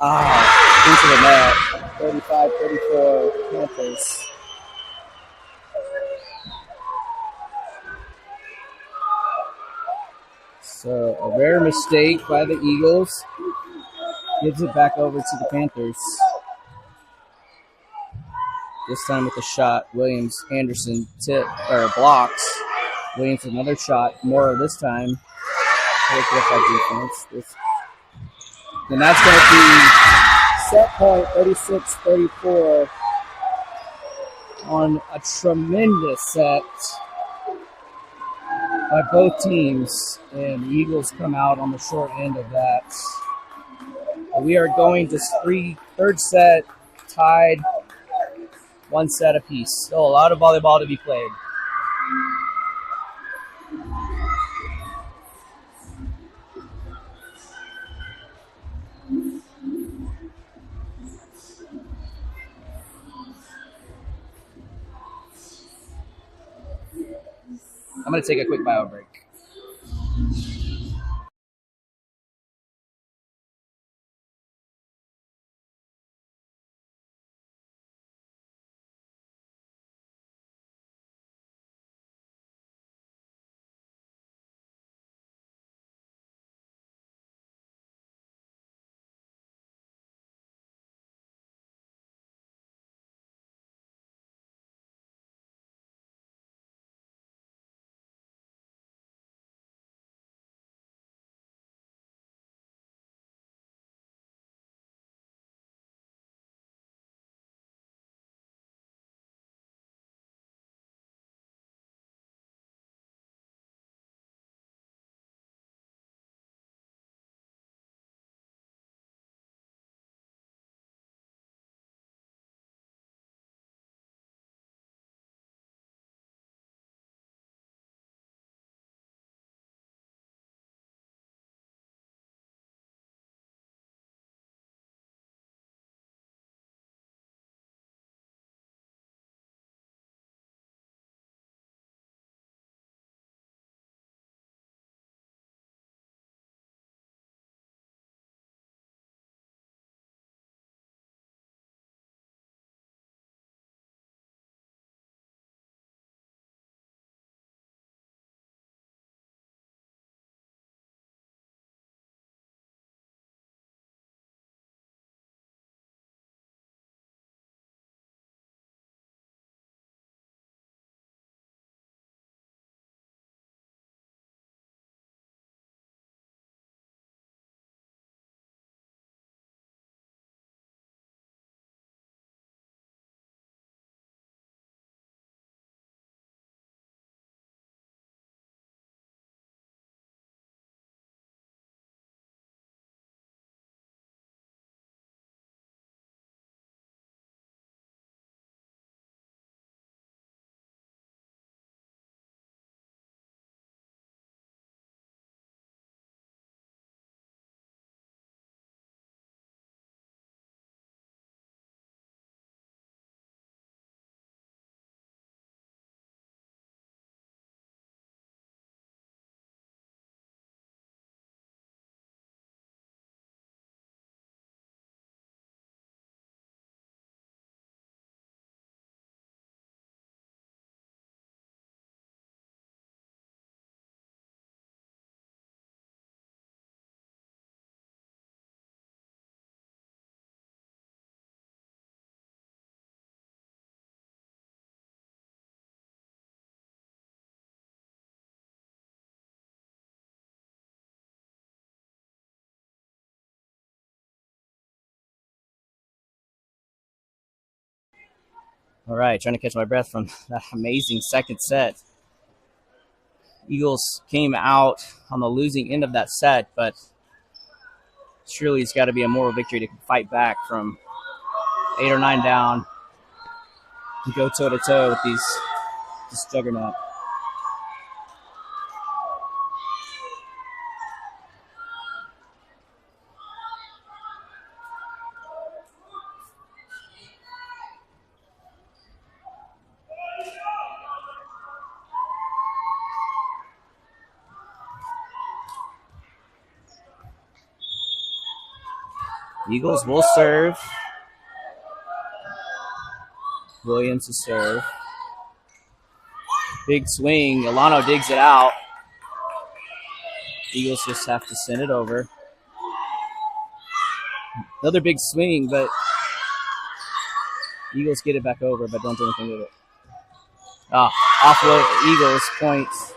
Into the net. 35-34 Panthers. So a rare mistake by the Eagles. Gives it back over to the Panthers. This time with a shot. Williams, Anderson, blocks. Williams another shot. Morrow this time. Look at that defense. And that's going to be set point 36-34 on a tremendous set by both teams. And the Eagles come out on the short end of that. We are going to third set tied, 1 set apiece. Still a lot of volleyball to be played. I'm going to take a quick bio break. All right, trying to catch my breath from that amazing second set. Eagles came out on the losing end of that set, but surely it's got to be a moral victory to fight back from 8 or 9 down and go toe-to-toe with this juggernaut. Eagles will serve. Williams to serve. Big swing. Alano digs it out. Eagles just have to send it over. Another big swing, but Eagles get it back over, but don't do anything with it. Offload Eagles points.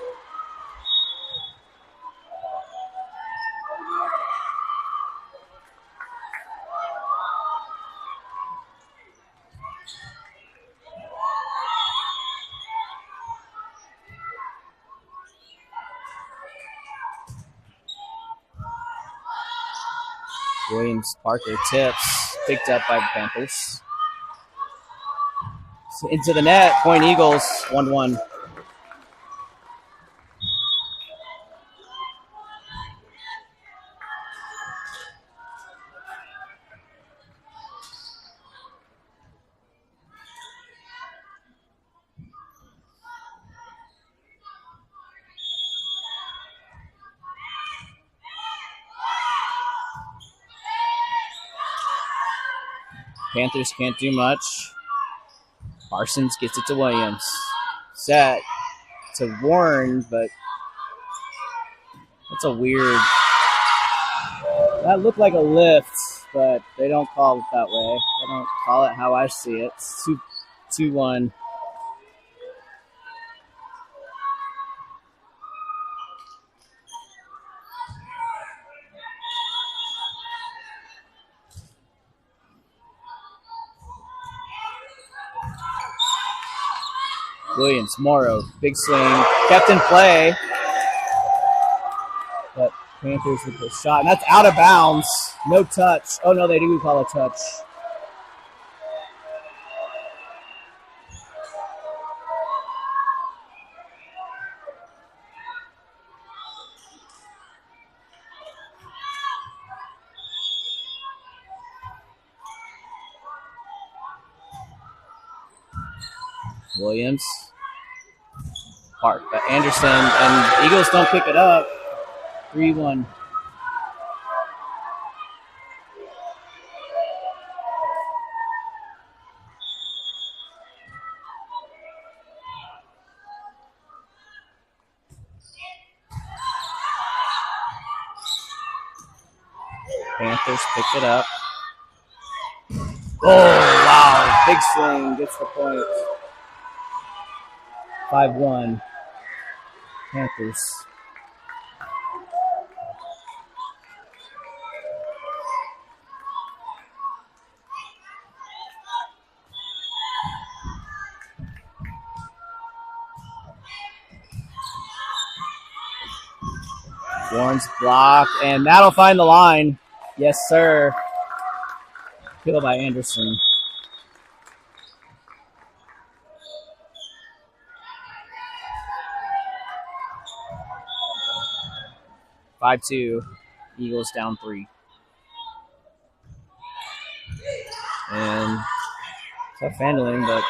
Williams Parker tips, picked up by the Panthers. So into the net, point Eagles, 1-1. Panthers can't do much. Parsons gets it to Williams. Set to Warren, but that's a weird. That looked like a lift, but they don't call it that way. They don't call it how I see it. It's 2-1. Williams, Morrow, big swing, kept in play, but Panthers with the shot, and that's out of bounds. No touch. Oh no, they do call a touch. Williams, Anderson, and Eagles don't pick it up. 3-1. Panthers picked it up. Oh, wow. Big swing. Gets the point. 5-1. Panthers. Warren's blocked, and that'll find the line. Yes, sir. Kill by Anderson. Five 2. Eagles down 3. And tough handling, but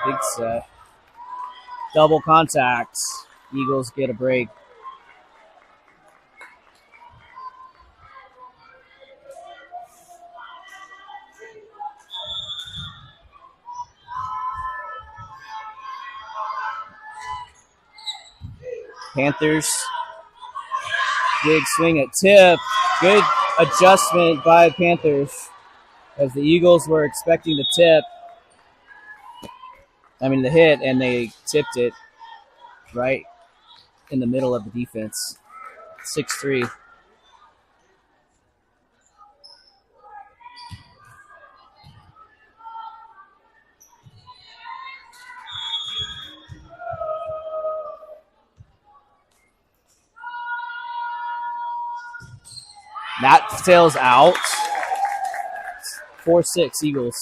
big set. Double contact. Eagles get a break. Panthers, big swing at tip. Good adjustment by Panthers as the Eagles were expecting the hit, and they tipped it right in the middle of the defense. 6-3. That sails out. 4-6 Eagles.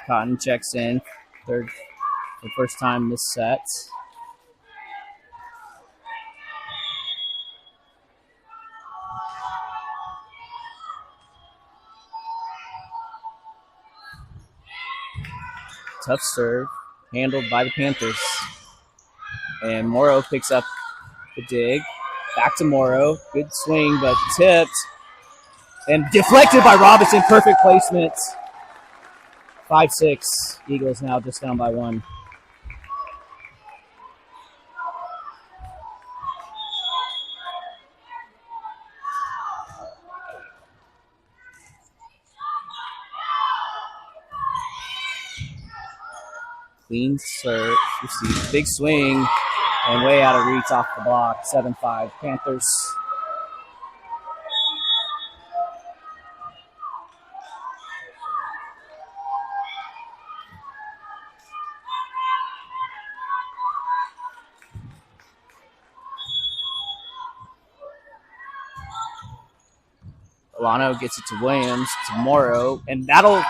Cotton checks in. Third, the first time this set. Tough serve, handled by the Panthers. And Morrow picks up the dig. Back to Morrow. Good swing, but tipped. And deflected by Robinson. Perfect placement. 5-6. Eagles now just down by 1. Clean serve. Receive. Big swing. And way out of reach off the block. 7-5. Panthers. Alano gets it to Williams, to Morrow, and that'll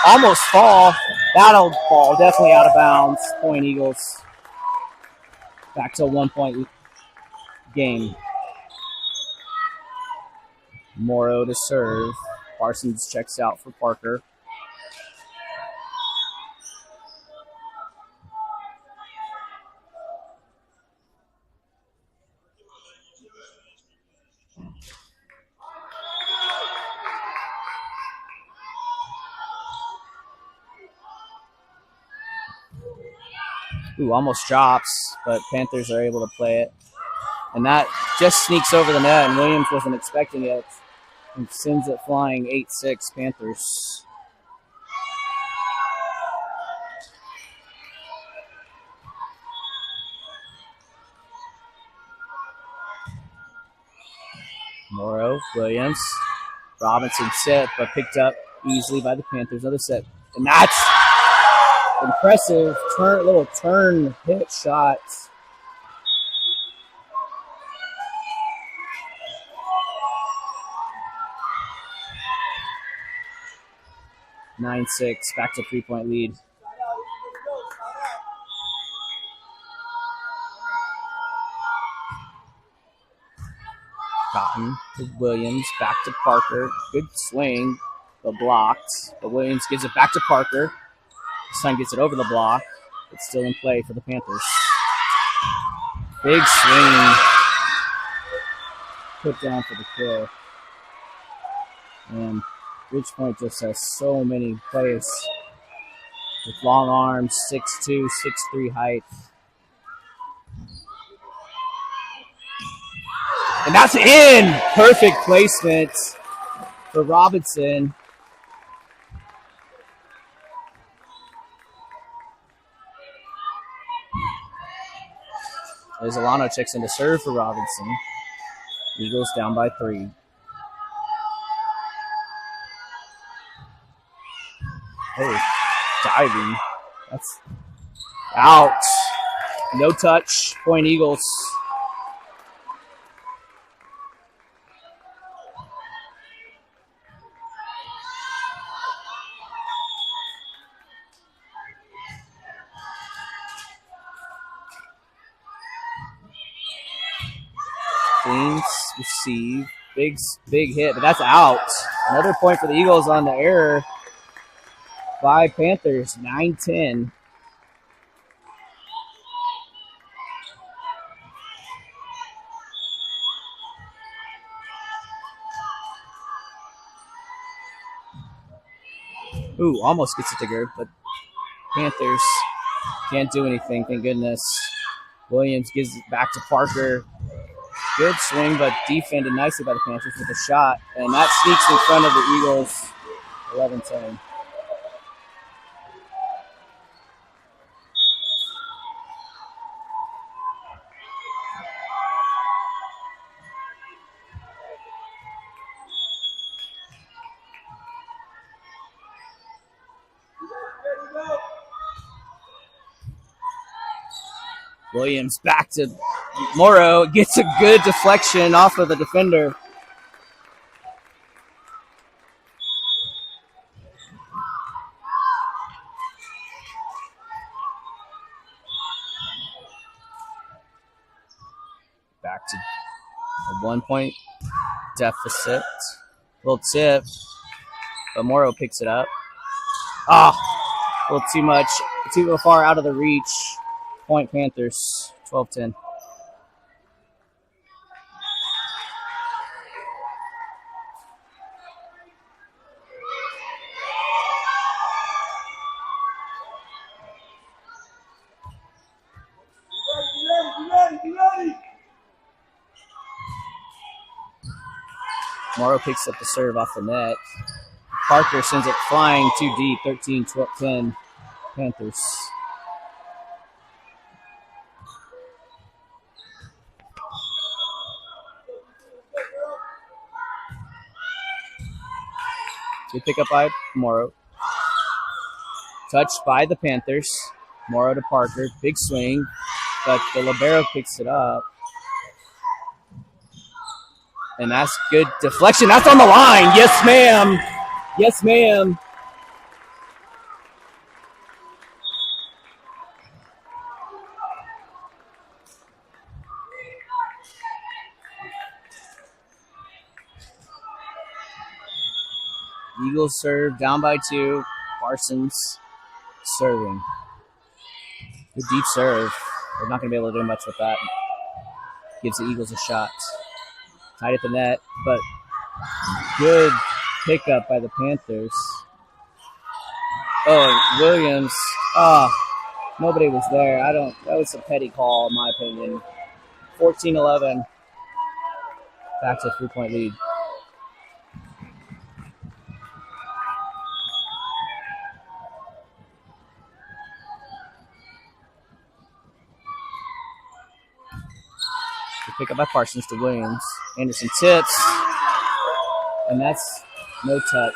almost fall. That'll fall definitely out of bounds. Point Eagles. Back to a 1-point game. Morrow to serve. Parsons checks out for Parker. Ooh, almost drops, but Panthers are able to play it. And that just sneaks over the net, and Williams wasn't expecting it. And sends it flying 8-6 Panthers. Morrow, Williams, Robinson set, but picked up easily by the Panthers. Another set. And that's impressive little turn hit shot. Nine 6, back to 3-point lead. Cotton to Williams, back to Parker. Good swing, but blocked. But Williams gives it back to Parker. This time gets it over the block. It's still in play for the Panthers. Big swing. Put down for the kill. And Ridgepoint just has so many plays with long arms, 6'2", 6'3" height. And that's in! Perfect placement for Robinson. As Alano checks in to serve for Robinson. Eagles down by 3. Oh, diving. That's out. No touch. Point Eagles. Clean receive. Big hit, but that's out. Another point for the Eagles on the error by Panthers, 9-10. Ooh, almost gets it to Gerd, but Panthers can't do anything, thank goodness. Williams gives it back to Parker. Good swing, but defended nicely by the Panthers with a shot. And that sneaks in front of the Eagles, 11-10. Williams back to Morrow. Gets a good deflection off of the defender. Back to a 1-point deficit. Little tip, but Morrow picks it up. A little too much, too far out of the reach. Point Panthers, 12-10. Morrow picks up the serve off the net. Parker sends it flying too deep, 13-10 Panthers. Good pick up by Morrow. Touched by the Panthers. Morrow to Parker. Big swing, but the libero picks it up. And that's good deflection. That's on the line. Yes, ma'am. Yes, ma'am. Eagles serve down by 2. Parsons serving. Good deep serve. They're not going to be able to do much with that. Gives the Eagles a shot. Tight at the net, but good pickup by the Panthers. Oh, Williams. Nobody was there. That was a petty call, in my opinion. 14-11. Back to a 3-point lead. Pick up by Parsons to Williams. Anderson tips. And that's no touch.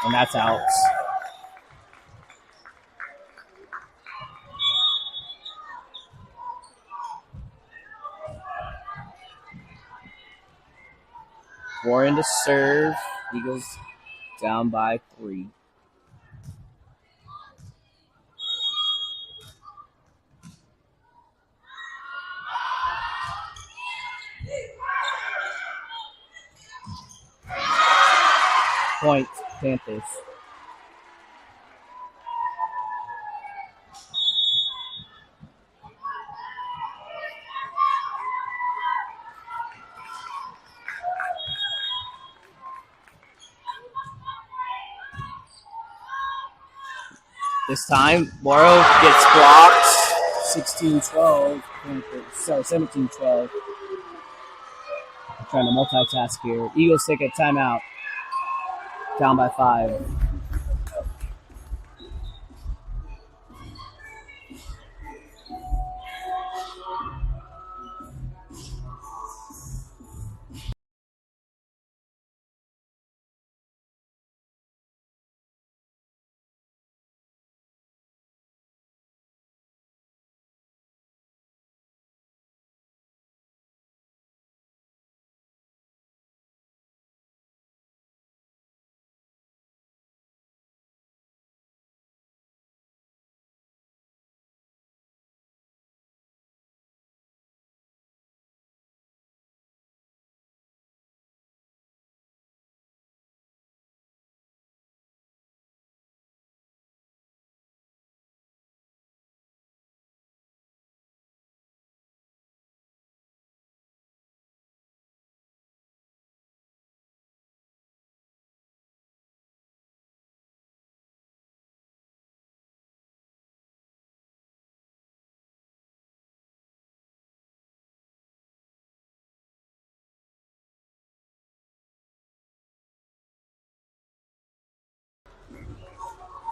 And that's out. Warren to serve. Eagles down by 3. Point Panthers. This time, Morrow gets blocked. 16-12. Sorry, 17-12. I'm trying to multitask here. Eagles take a timeout. Down by 5.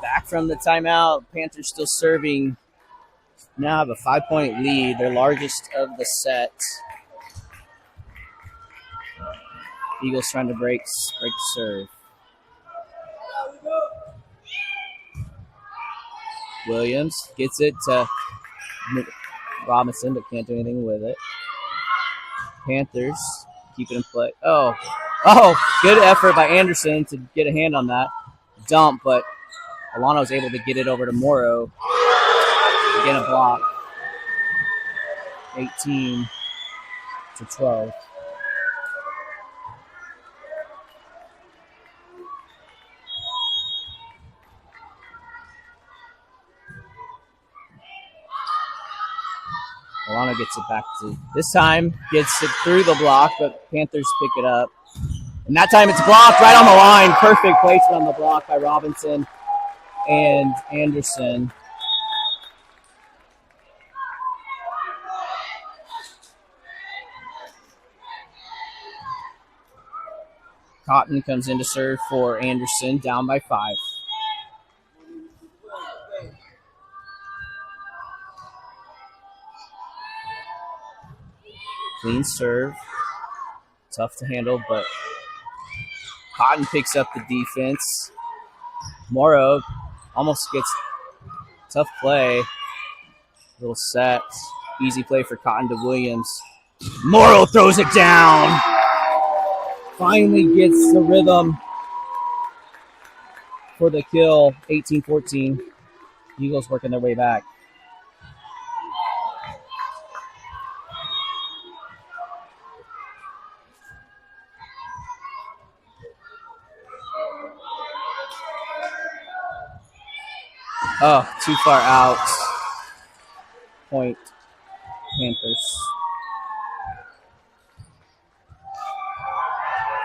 Back from the timeout. Panthers still serving. now have a 5-point lead, their largest of the set. Eagles trying to break the serve. Williams gets it to Robinson, but can't do anything with it. Panthers keep it in play. Oh, good effort by Anderson to get a hand on that dump, but Alano's able to get it over to Morrow. Again, a block. 18-12. Alano gets it back to this time, gets it through the block, but Panthers pick it up. And that time it's blocked right on the line. Perfect placement on the block by Robinson and Anderson. Cotton comes in to serve for Anderson, down by 5. Clean serve. Tough to handle, but Cotton picks up the defense. Morrow almost gets tough play. Little set. Easy play for Cotton to Williams. Morrow throws it down. Finally gets the rhythm for the kill. 18-14. Eagles working their way back. Oh, too far out. Point Panthers.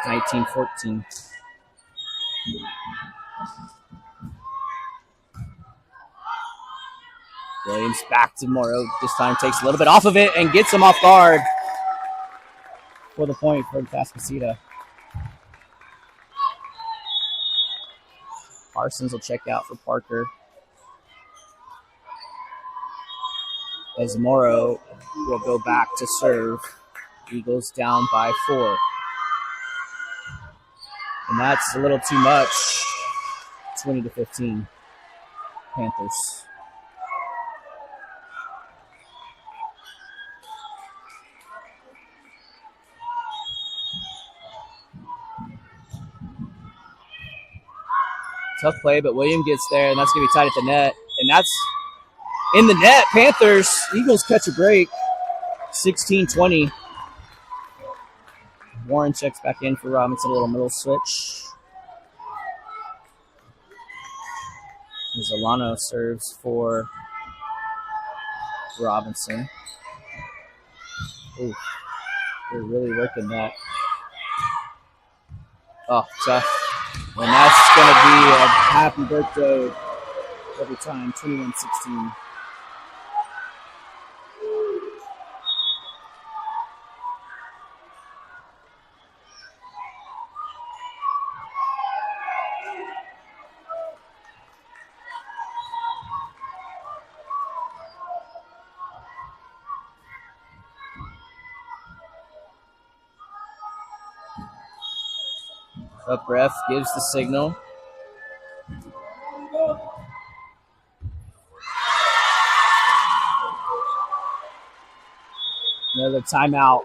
19-14. Williams back to Morrow. This time takes a little bit off of it and gets him off guard for the point for Atascocita. Parsons will check out for Parker. As Morrow will go back to serve. Eagles down by 4. And that's a little too much. 20-15. Panthers. Tough play, but William gets there, and that's going to be tied at the net. And that's in the net. Panthers, Eagles catch a break. 16-20. Warren checks back in for Robinson, a little middle switch. Alano serves for Robinson. Ooh, they're really working that. Oh, tough. And that's going to be a happy birthday every time, 21-16. Up ref gives the signal. Another timeout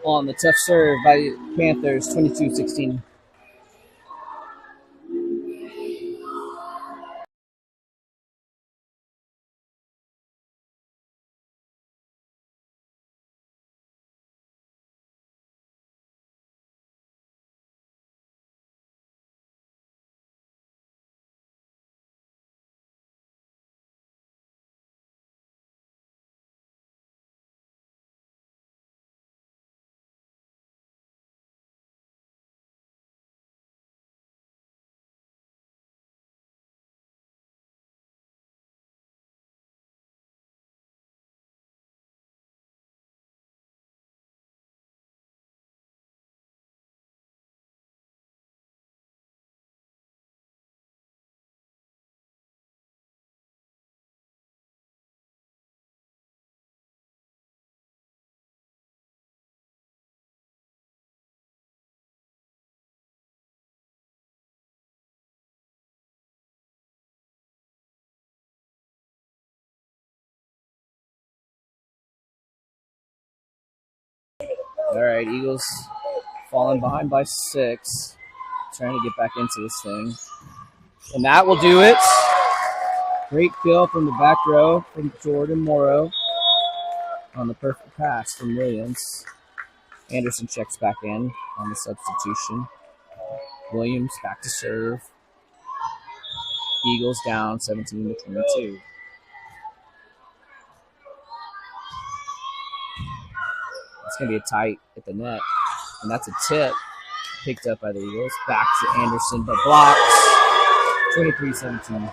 on the tough serve by Panthers, 22-16. All right, Eagles falling behind by 6. Trying to get back into this thing. And that will do it. Great kill from the back row from Jordan Morrow on the perfect pass from Williams. Anderson checks back in on the substitution. Williams back to serve. Eagles down 17-22. It's going to be a tight at the net. And that's a tip picked up by the Eagles. Back to Anderson, but blocks. 23-17.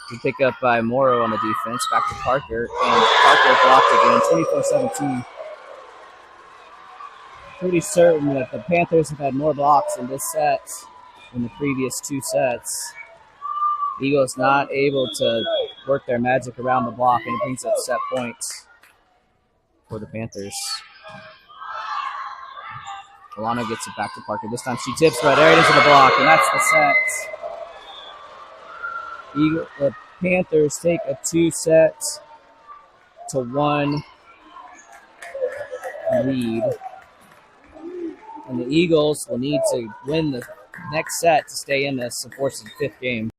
Good pick up by Morrow on the defense. Back to Parker. And Parker blocked again. 24-17. Pretty certain that the Panthers have had more blocks in this set than the previous 2 sets. Eagles not able to work their magic around the block, and it brings up set points for the Panthers. Alana gets it back to Parker. This time she tips right into the block, and that's the set. The Panthers take a 2-1 lead. And the Eagles will need to win the next set to stay in this and force the 5th game.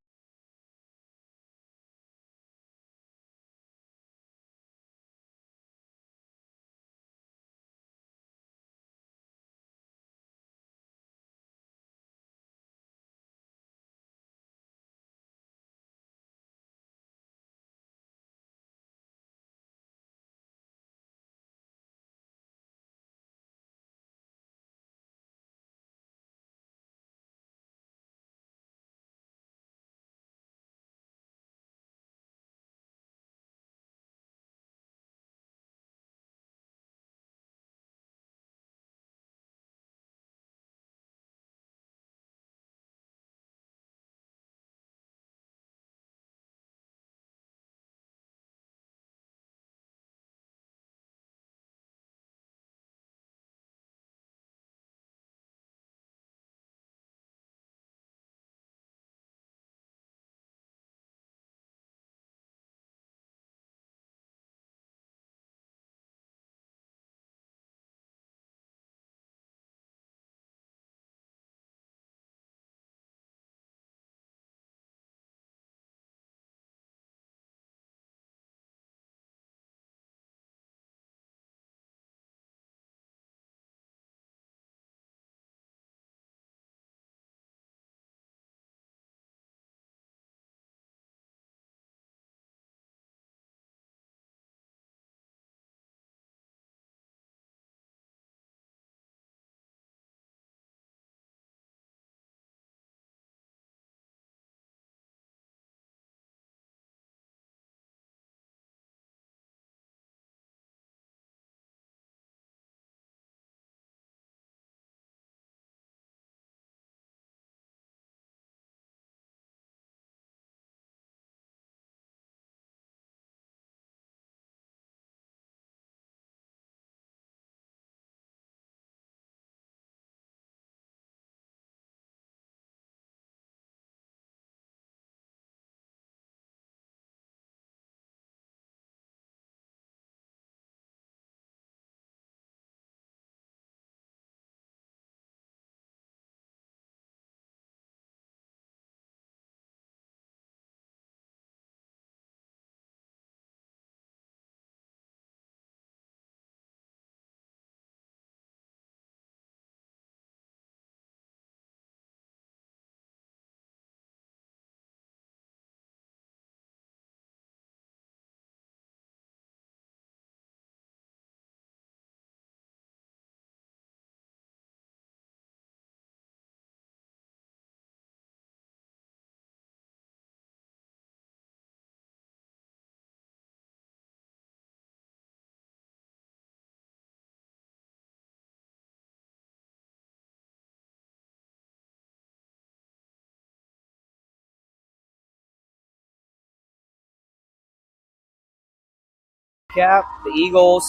recap, the Eagles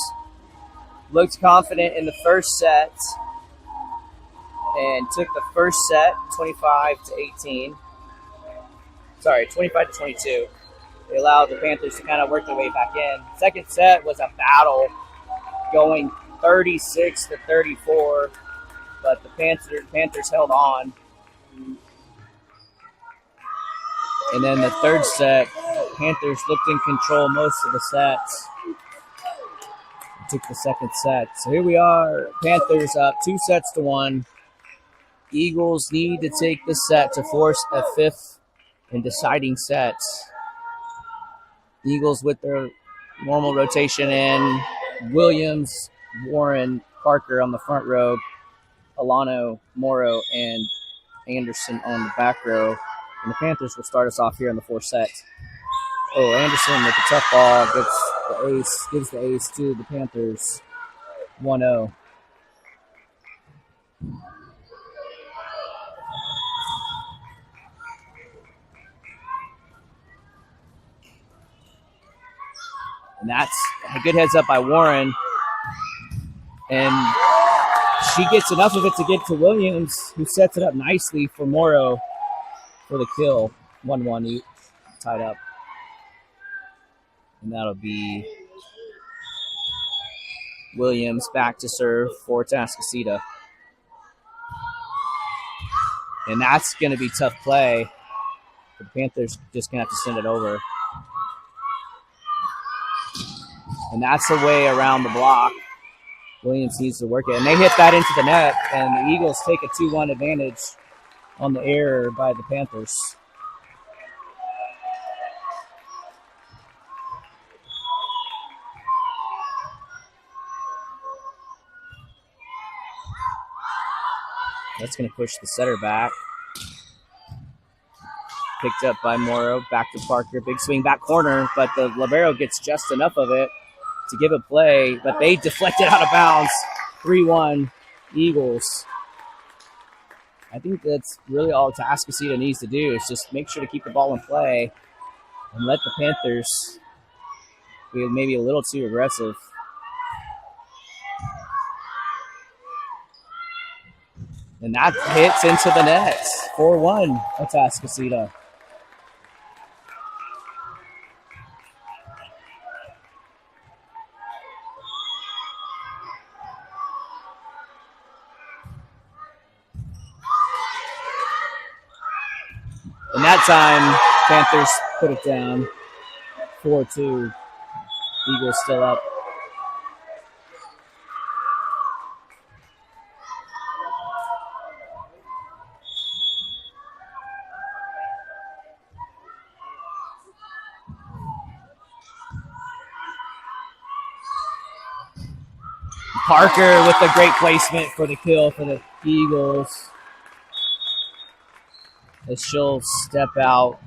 looked confident in the first set and took the first set 25-18. Sorry, 25-22. They allowed the Panthers to kind of work their way back in. Second set was a battle going 36-34, but the Panthers held on. And then the third set, Panthers looked in control most of the sets. Took the second set. So here we are, Panthers up 2-1. Eagles need to take this set to force a fifth and deciding set. Eagles with their normal rotation in. Williams, Warren, Parker on the front row. Alano, Morrow, and Anderson on the back row. And the Panthers will start us off here in the fourth set. Oh, Anderson with the tough ball gives the ace to the Panthers. 1-0. And that's a good heads up by Warren. And she gets enough of it to get to Williams, who sets it up nicely for Morrow for the kill. 1-1 tied up. And that'll be Williams back to serve for Atascocita. And that's going to be tough play. The Panthers just going to have to send it over. And that's the way around the block. Williams needs to work it. And they hit that into the net, and the Eagles take a 2-1 advantage on the error by the Panthers. That's going to push the setter back. Picked up by Morrow. Back to Parker. Big swing back corner, but the libero gets just enough of it to give a play, but they deflect it out of bounds. 3-1 Eagles. I think that's really all Atascocita needs to do is just make sure to keep the ball in play and let the Panthers be maybe a little too aggressive. And that hits into the net. 4-1 Atascocita. And that time, Panthers put it down. 4-2. Eagles still up. Parker with a great placement for the kill for the Eagles. As she'll step out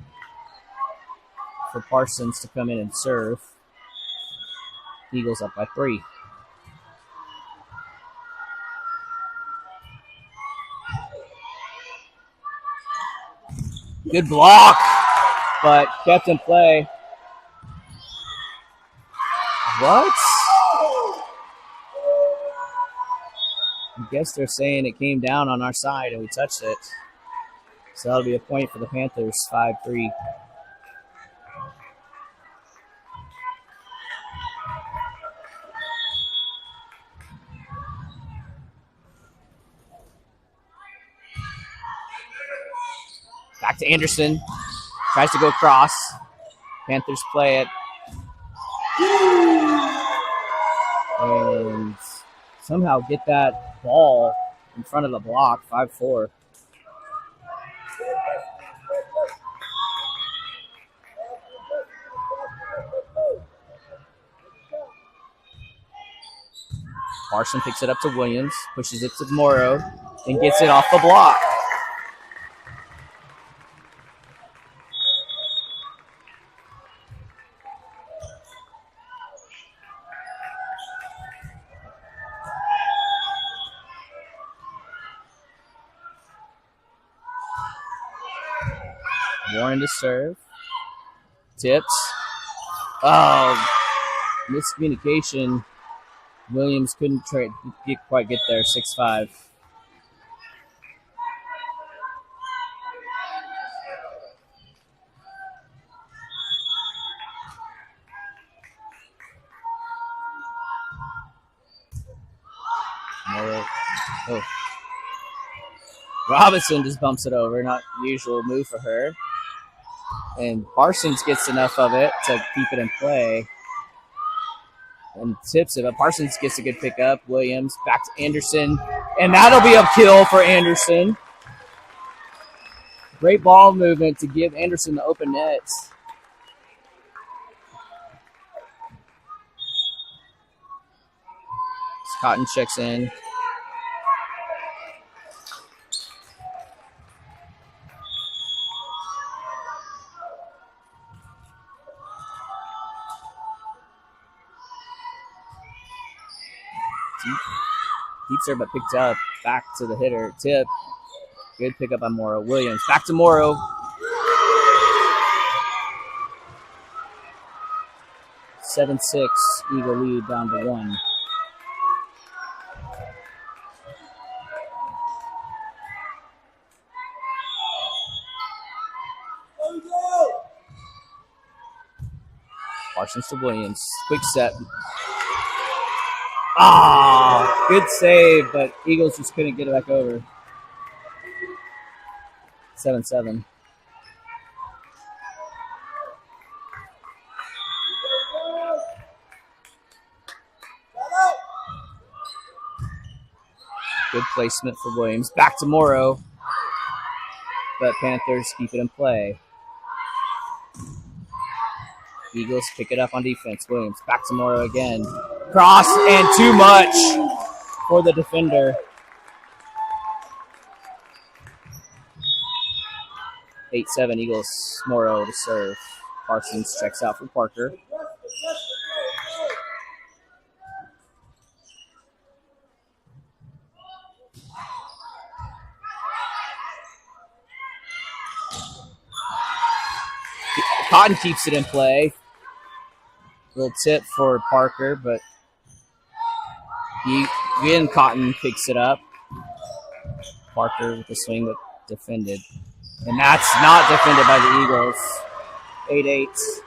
for Parsons to come in and serve. Eagles up by 3. Good block, but kept in play. What? I guess they're saying it came down on our side and we touched it. So that'll be a point for the Panthers, 5-3. Back to Anderson. Tries to go across. Panthers play it. And somehow get that ball in front of the block, 5-4. Parson picks it up to Williams, pushes it to Morrow, and gets it off the block. Warren to serve. Tips. Oh, Miscommunication. Williams couldn't quite get there. 6-5. Oh. Robinson just bumps it over. Not usual move for her. And Parsons gets enough of it to keep it in play. And tips it, but Parsons gets a good pickup. Williams back to Anderson. And that'll be a kill for Anderson. Great ball movement to give Anderson the open nets. Cotton checks in. Deep serve, but picked up. Back to the hitter. Tip. Good pickup by Morrow. Williams. Back to Morrow. Seven 6. Eagle lead down to 1. Parsons to Williams. Quick set. Ah, good save, but Eagles just couldn't get it back over. 7-7. Good placement for Williams. Back to Morrow. But Panthers keep it in play. Eagles pick it up on defense. Williams back to Morrow again. Cross and too much for the defender. 8-7 Eagles. Morrow to serve. Parsons checks out for Parker. Cotton keeps it in play. Little tip for Parker, but again Cotton picks it up. Parker with the swing, but defended. And that's not defended by the Eagles. 8-8.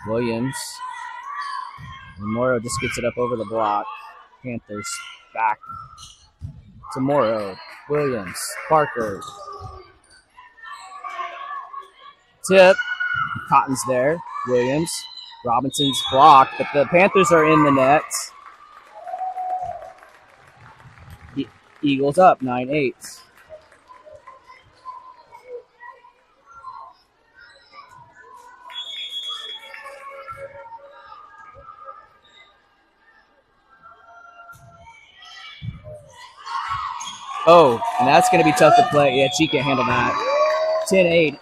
Williams. And Morrow just gets it up over the block. Panthers back to Morrow. Williams. Parker. Tip. Cotton's there. Williams. Robinson's blocked, but the Panthers are in the net. Eagles up 9-8. Oh, and that's going to be tough to play. Yeah, she can't handle that. 10-8.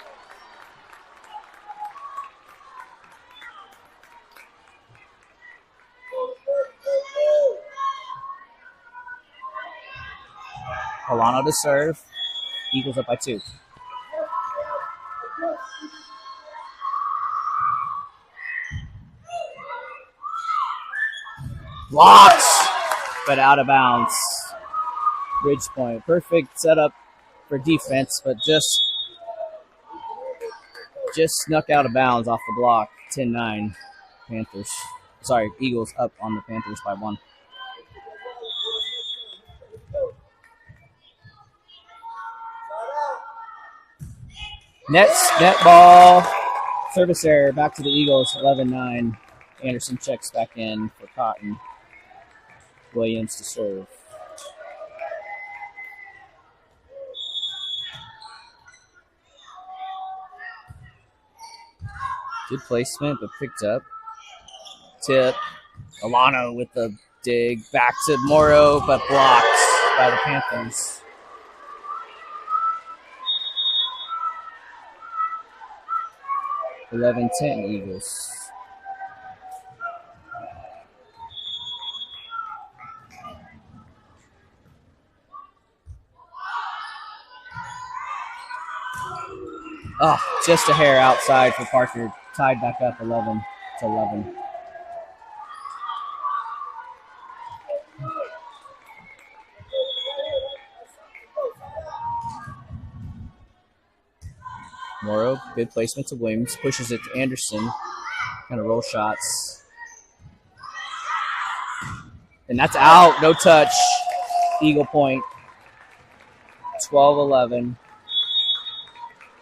Polano to serve. Eagles up by 2. Blocked, but out of bounds. Ridge point. Perfect setup for defense, but just snuck out of bounds off the block. 10-9. Panthers. Sorry, Eagles up on the Panthers by 1. Net ball. Service error. Back to the Eagles. 11-9. Anderson checks back in for Cotton. Williams to serve. Good placement, but picked up. Tip. Alano with the dig. Back to Morrow, but blocked by the Panthers. 11-10 Eagles. Oh, just a hair outside for Parker. Tied back up 11-11. Morrow, good placement to Williams. Pushes it to Anderson. Kind of roll shots. And that's out. No touch. Eagle point. 12-11.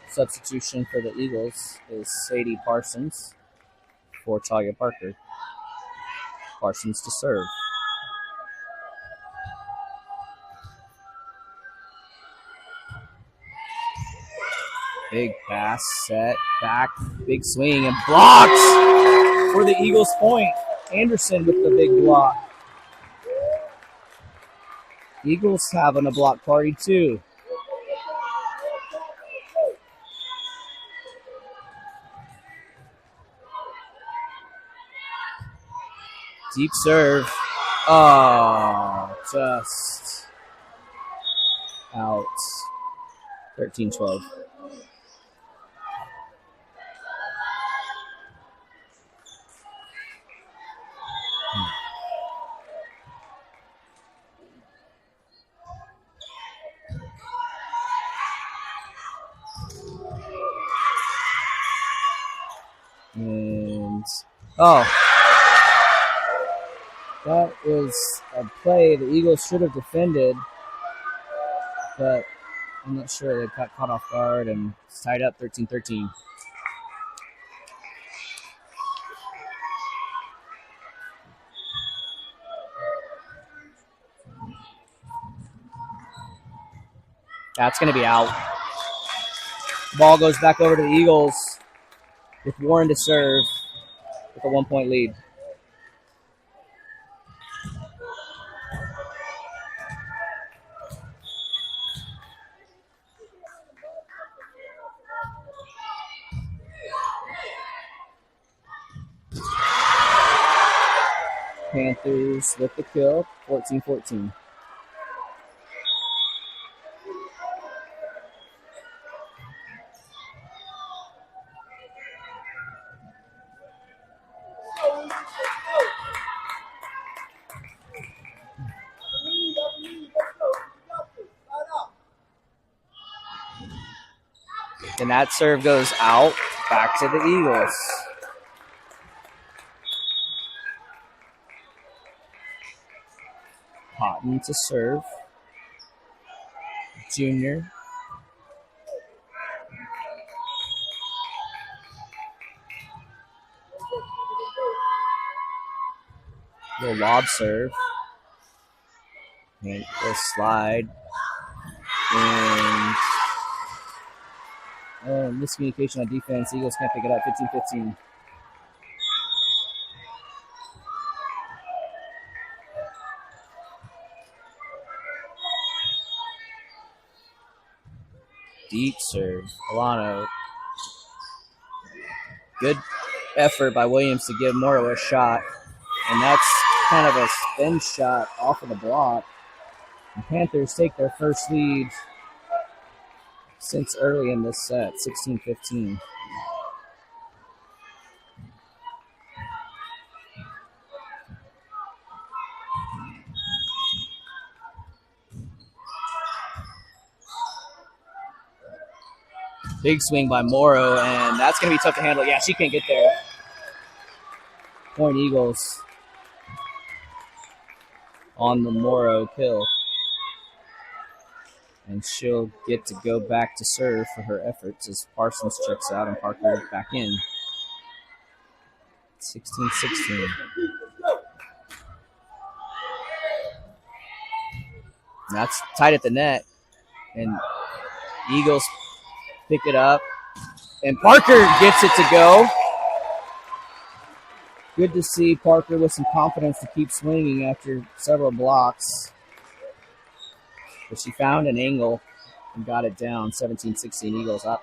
Substitution for the Eagles is Sadie Parsons for Talia Parker. Parsons to serve. Big pass, set, back, big swing, and blocked for the Eagles point. Anderson with the big block. Eagles having a block party too. Deep serve. Oh, just out. 13-12. And that was a play the Eagles should have defended, but I'm not sure. They got caught off guard and it's tied up 13-13. That's going to be out. Ball goes back over to the Eagles with Warren to serve with a 1-point lead. Panthers with the kill, 14-14. And that serve goes out, back to the Eagles. Cotton to serve. Junior. Little lob serve. And a slide. And miscommunication on defense. Eagles can't pick it up. 15-15. Deep serve. Alano. Good effort by Williams to give Morrow a shot. And that's kind of a spin shot off of the block. The Panthers take their first lead since early in this set, 16-15. Big swing by Morrow, and that's going to be tough to handle. Yeah, she can't get there. Point Eagles on the Morrow kill. And she'll get to go back to serve for her efforts as Parsons checks out and Parker back in. 16-16. That's tight at the net. And Eagles pick it up. And Parker gets it to go. Good to see Parker with some confidence to keep swinging after several blocks. But she found an angle and got it down. 17-16, Eagles up.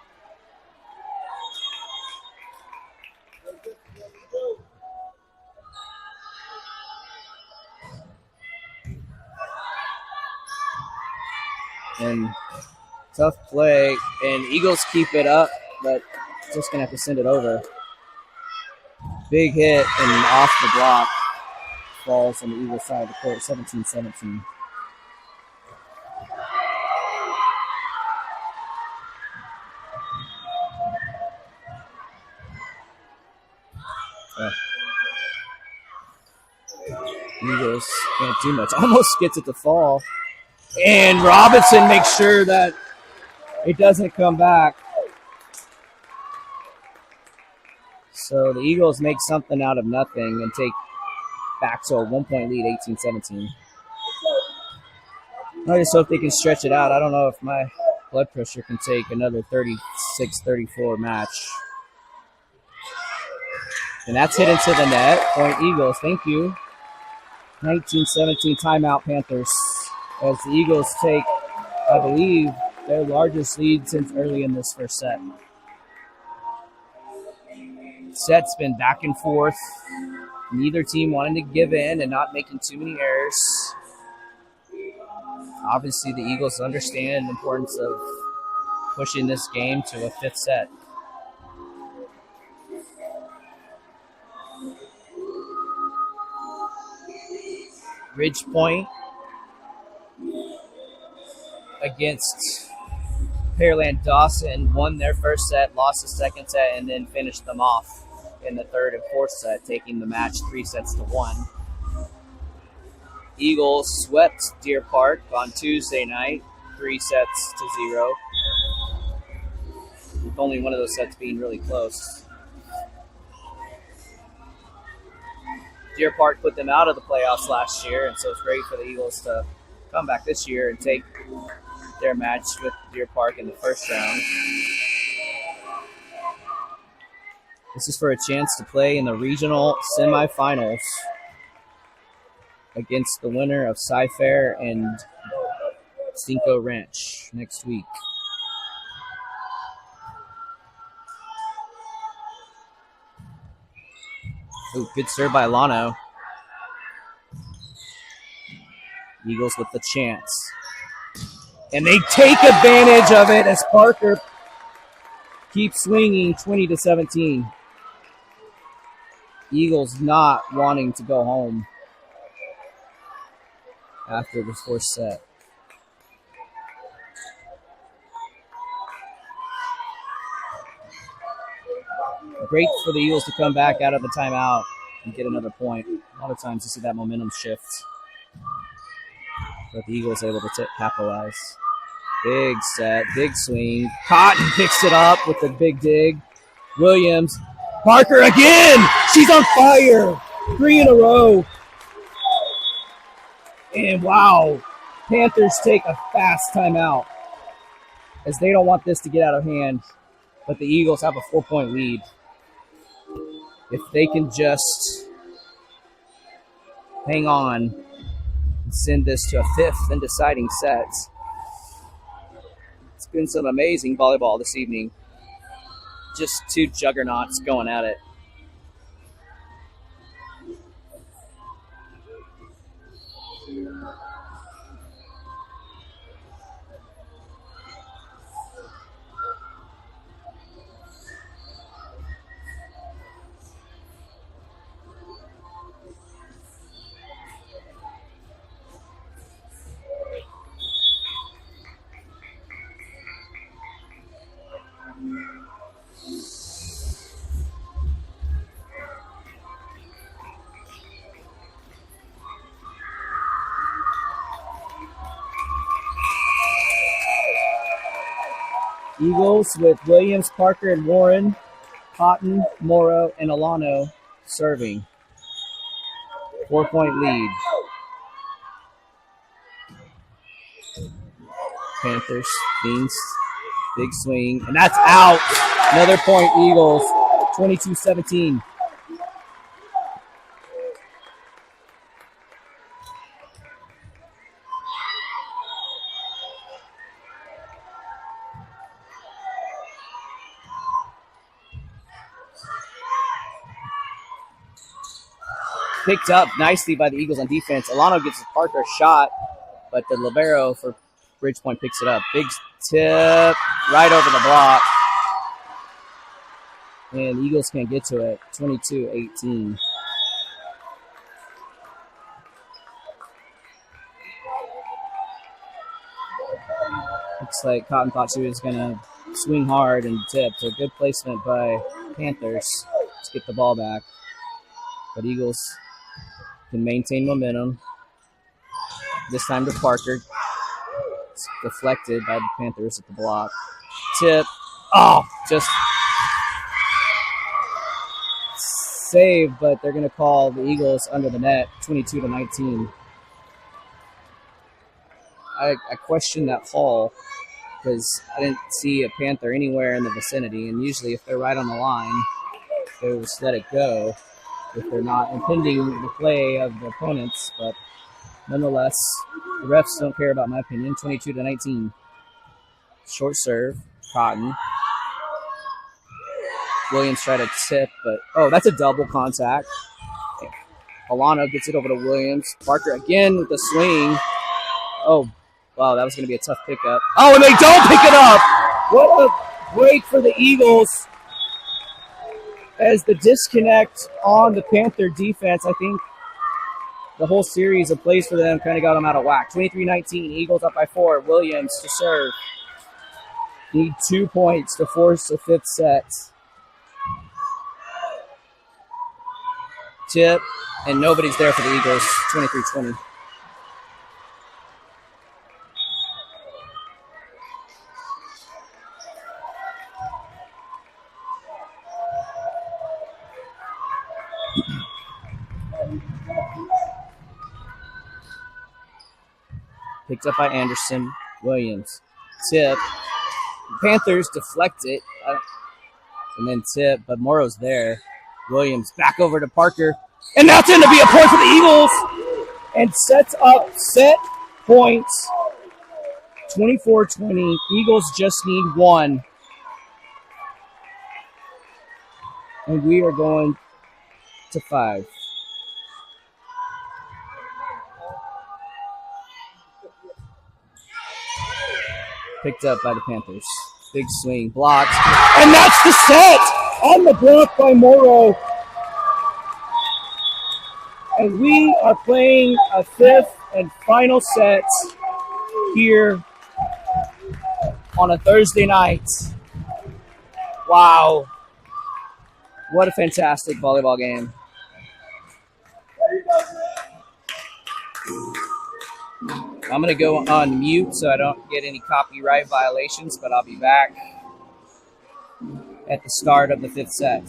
And tough play. And Eagles keep it up, but just going to have to send it over. Big hit and off the block. Falls on the Eagles side of the court, 17-17. Eagles can't do much. Almost gets it to fall. And Robinson makes sure that it doesn't come back. So the Eagles make something out of nothing and take back to a 1-point lead, 18-17. I just hope they can stretch it out. I don't know if my blood pressure can take another 36-34 match. And that's hit into the net. Point Eagles. Thank you. 19-17 timeout Panthers. As the Eagles take, I believe, their largest lead since early in this first set. Set's been back and forth. Neither team wanting to give in and not making too many errors. Obviously, the Eagles understand the importance of pushing this game to a fifth set. Ridge Point against Pearland Dawson won their first set, lost the second set, and then finished them off in the third and fourth set, taking the match 3-1. Eagles swept Deer Park on Tuesday night, 3-0, with only one of those sets being really close. Deer Park put them out of the playoffs last year, and so it's great for the Eagles to come back this year and take their match with Deer Park in the first round. This is for a chance to play in the regional semifinals against the winner of Cy-Fair and Cinco Ranch next week. Ooh, good serve by Lano. Eagles with the chance. And they take advantage of it as Parker keeps swinging 20-17. Eagles not wanting to go home after the fourth set. Great for the Eagles to come back out of the timeout and get another point. A lot of times you see that momentum shift. But the Eagles able to capitalize. Big set, big swing. Cotton picks it up with the big dig. Williams. Parker again! She's on fire! 3 in a row. And wow, Panthers take a fast timeout as they don't want this to get out of hand. But the Eagles have a 4-point lead. If they can just hang on and send this to a fifth and deciding set. It's been some amazing volleyball this evening. Just two juggernauts going at it. Eagles with Williams, Parker, and Warren, Cotton, Morrow, and Alano serving. 4-point lead. Panthers, Beans, big swing, and that's out. Another point, Eagles, 22-17. Picked up nicely by the Eagles on defense. Alano gives Parker a shot, but the libero for Bridgepoint picks it up. Big tip right over the block. And the Eagles can't get to it. 22-18. Looks like Cotton thought she was going to swing hard and tip. So good placement by Panthers to get the ball back. But Eagles can maintain momentum. This time to Parker. It's deflected by the Panthers at the block. Tip. Oh, just save, but they're going to call the Eagles under the net, 22-19. I questioned that call because I didn't see a Panther anywhere in the vicinity, and usually if they're right on the line, they just let it go if they're not impeding the play of the opponents. But nonetheless, the refs don't care about my opinion. 22-19. Short serve, Cotton. Williams tried to tip, but that's a double contact. Alano gets it over to Williams. Parker again with the swing. Oh, wow, that was going to be a tough pickup. Oh, and they don't pick it up. What a break for the Eagles. As the disconnect on the Panther defense, I think the whole series of plays for them kind of got them out of whack. 23-19, Eagles up by 4. Williams to serve. Need 2 points to force a fifth set. Tip, and nobody's there for the Eagles. 23-20. Picked up by Anderson. Williams. Tip. Panthers deflect it. And then tip, but Morrow's there. Williams back over to Parker. And that's going to be a point for the Eagles. And sets up set points. 24-20. Eagles just need 1. And we are going to 5. Picked up by the Panthers. Big swing, blocked. And that's the set on the block by Morrow. And we are playing a 5th and final set here on a Thursday night. Wow. What a fantastic volleyball game. I'm going to go on mute so I don't get any copyright violations, but I'll be back at the start of the 5th set.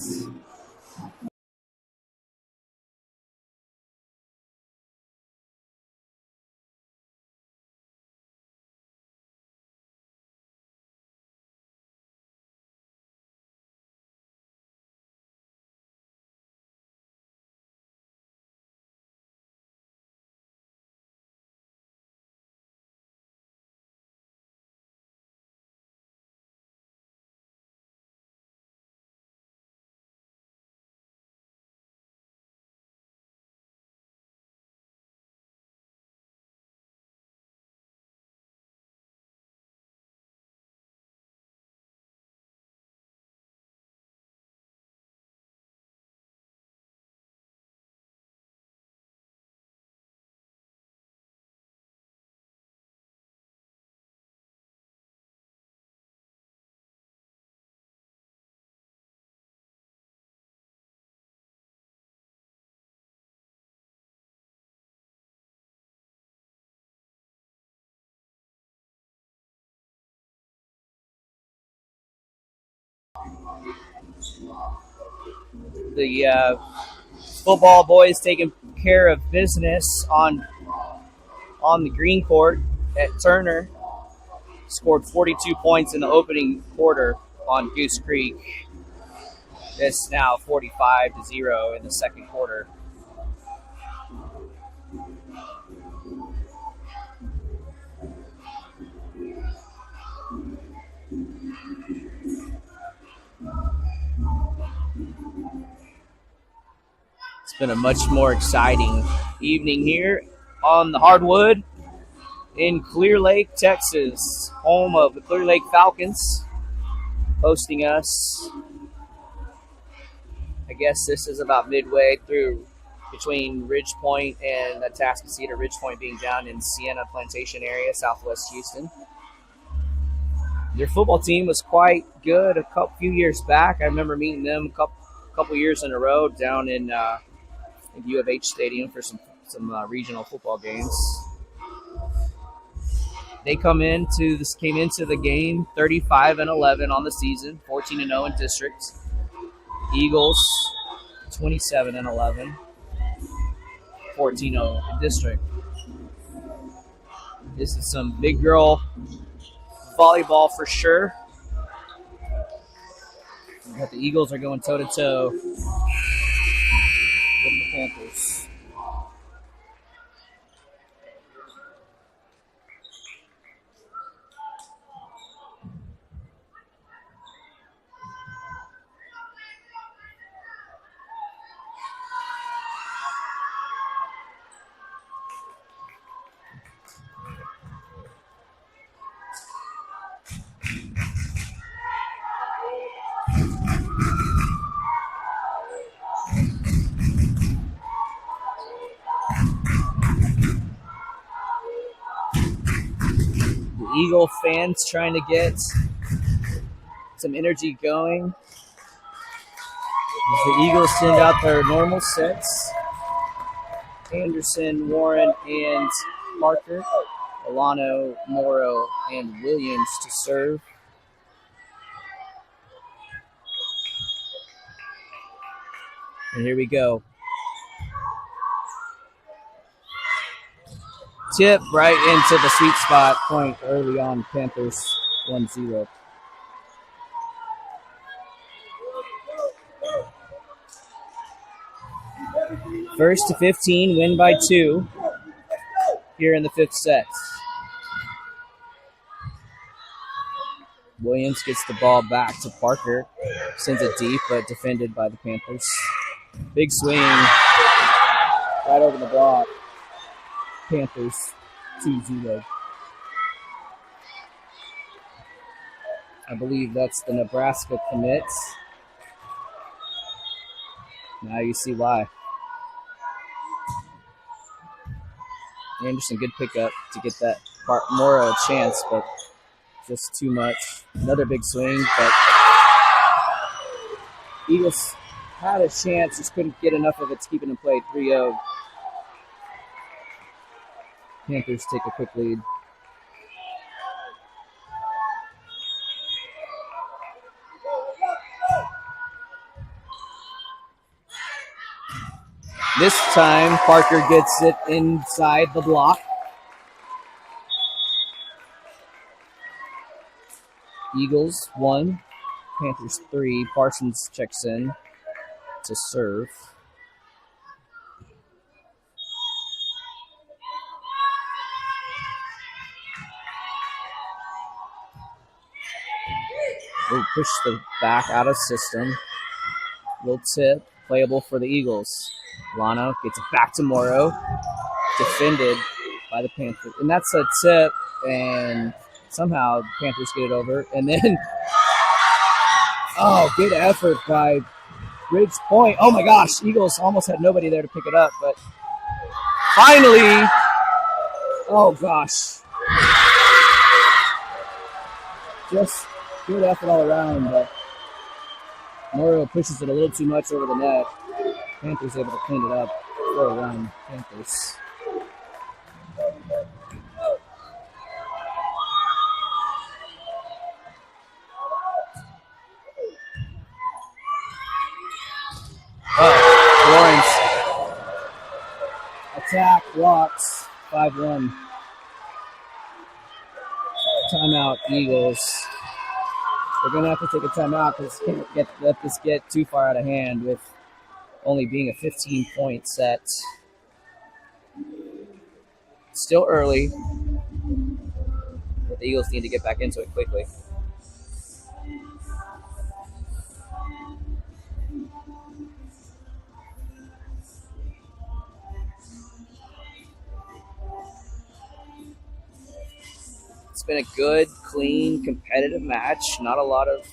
The football boys taking care of business on the green court at Turner. Scored 42 points in the opening quarter on Goose Creek. It's now 45-0 in the second quarter. It's been a much more exciting evening here on the hardwood. in Clear Lake, Texas, home of the Clear Lake Falcons, hosting us. I guess this is about midway through between Ridge Point and Atascocita. Ridge Point being down in Sienna Plantation area, southwest Houston. Their football team was quite good a few years back. I remember meeting them a couple years in a row down in U of H Stadium for some regional football games. They came into the game 35-11 on the season, 14-0 in district. Eagles 27-11, 14-0 in district. This is some big girl volleyball for sure. But the Eagles are going toe-to-toe with the Panthers. Eagle fans trying to get some energy going. As the Eagles send out their normal sets. Anderson, Warren, and Parker. Alano, Morrow, and Williams to serve. And here we go. Tip right into the sweet spot point early on. Panthers 1-0. First to 15, win by 2 here in the 5th set. Williams gets the ball back to Parker. Sends it deep, but defended by the Panthers. Big swing right over the block. Panthers 2-0. I believe that's the Nebraska commit. Now you see why. Anderson, good pickup to get that more a chance, but just too much. Another big swing, but Eagles had a chance, just couldn't get enough of it to keep it in play. 3-0. Panthers take a quick lead. This time, Parker gets it inside the block. Eagles 1, Panthers 3. Parsons checks in to serve. They push the back out of system. Little tip, playable for the Eagles. Lano gets it back to Morrow. Defended by the Panthers. And that's a tip, and somehow the Panthers get it over. And then, good effort by Ridge Point. Oh my gosh, Eagles almost had nobody there to pick it up, but finally, oh gosh. Just good effort all around, but Morrow pushes it a little too much over the net. Panthers able to clean it up. 4-1 Panthers. Lawrence. Attack, rocks, 5-1. Timeout, Eagles. They're going to have to take a timeout because can't let this get too far out of hand with only being a 15-point set. Still early, but the Eagles need to get back into it quickly. It's been a good, clean, competitive match. Not a lot of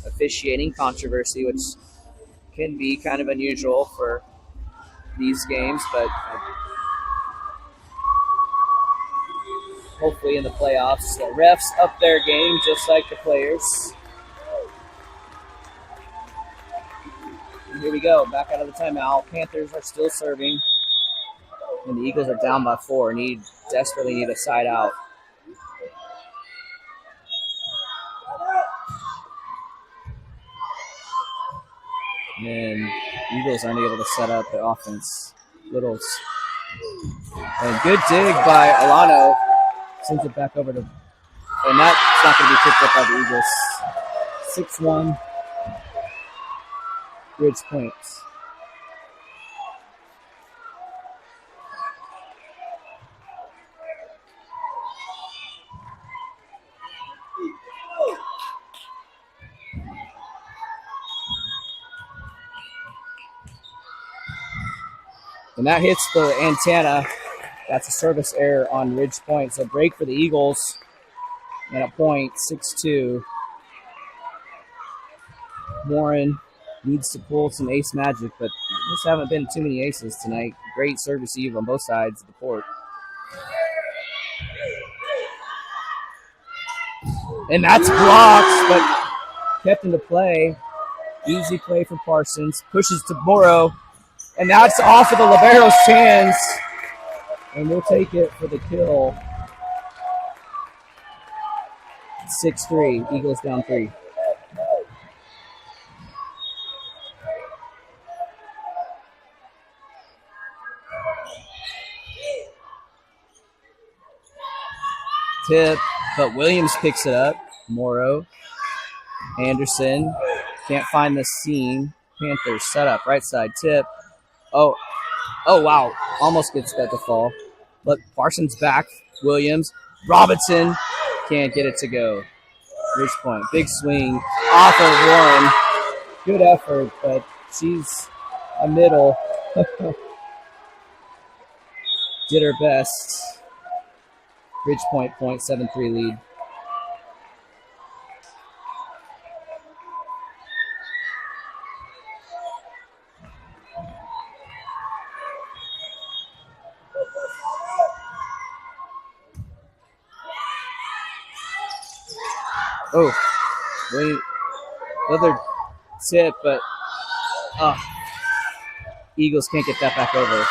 officiating controversy, which can be kind of unusual for these games, but hopefully in the playoffs, the refs up their game just like the players. And here we go, back out of the timeout. Panthers are still serving, and the Eagles are down by 4. Desperately need a side out. And Eagles aren't able to set up the offense. Littles. And good dig by Alano. Sends it back over to, and that's not going to be picked up by the Eagles. 6-1. Ridge Point. And that hits the antenna. That's a service error on Ridge Point. So break for the Eagles. And a point, 6-2. Warren needs to pull some ace magic, but just haven't been too many aces tonight. Great serve receive on both sides of the court. And that's blocked, but kept into play. Easy play for Parsons. Pushes to Morrow. And that's off of the libero's hands. And we'll take it for the kill. 6-3. Eagles down 3. Tip, but Williams picks it up. Morrow. Anderson. Can't find the seam. Panthers set up. Right side. Tip. Oh, wow. Almost gets that to fall. Look, Parsons back. Williams. Robinson. Can't get it to go. Ridge Point. Big swing off of Warren. Good effort, but she's a middle. Did her best. Ridge Point, 7-3 lead. Oh, wait, another tip, but Eagles can't get that back over.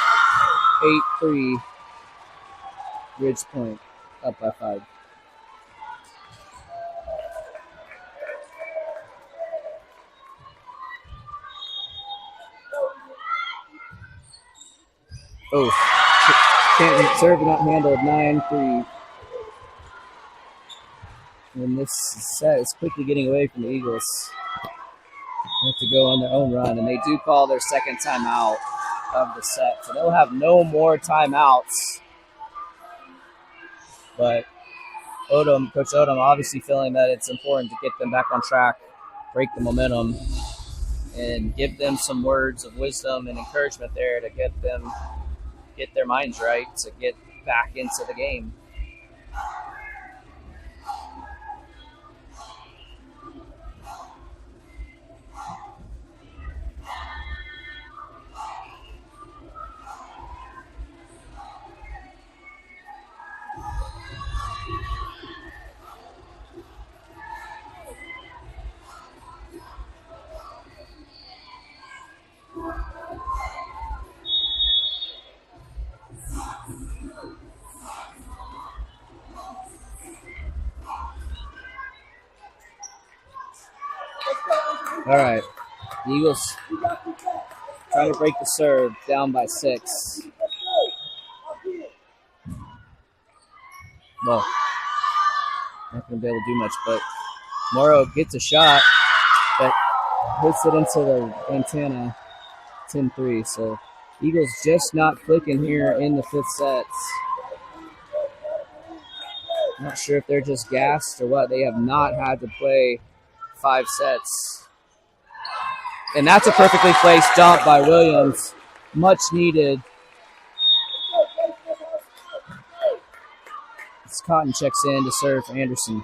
8-3, Ridge Point, up by 5. Oh, can't serve, not handled, 9-3. And this set is quickly getting away from the Eagles. They have to go on their own run, and they do call their second timeout of the set. So they'll have no more timeouts. But Coach Odom obviously feeling that it's important to get them back on track, break the momentum, and give them some words of wisdom and encouragement there to get their minds right, to get back into the game. All right, the Eagles trying to break the serve, down by 6. Well, not going to be able to do much, but Morrow gets a shot, but hits it into the antenna, 10-3. So Eagles just not clicking here in the 5th set. Not sure if they're just gassed or what. They have not had to play 5 sets. And that's a perfectly placed dump by Williams. Much needed. Cotton checks in to serve for Anderson.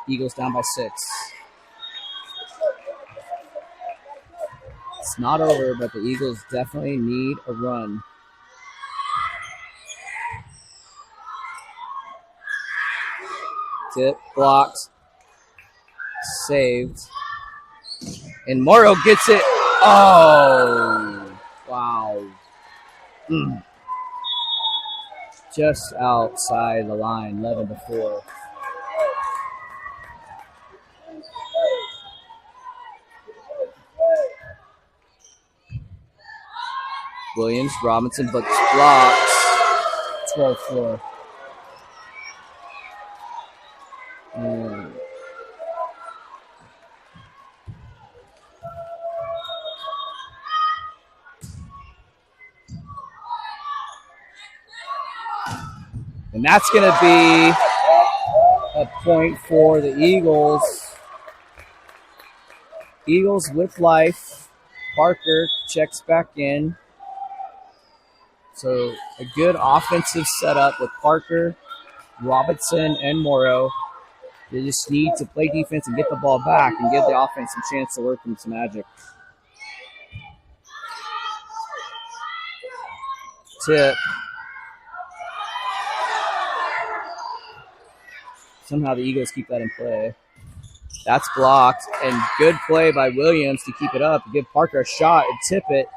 Eagles down by 6. It's not over, but the Eagles definitely need a run. Tip, blocked, saved. And Morrow gets it. Oh, wow. Just outside the line, 11-4. Williams, Robinson, but blocks. 12-4. And that's going to be a point for the Eagles. Eagles with life. Parker checks back in. So a good offensive setup with Parker, Robinson, and Morrow. They just need to play defense and get the ball back and give the offense some chance to work some magic. Tip. Somehow the Eagles keep that in play. That's blocked, and good play by Williams to keep it up, give Parker a shot and tip it,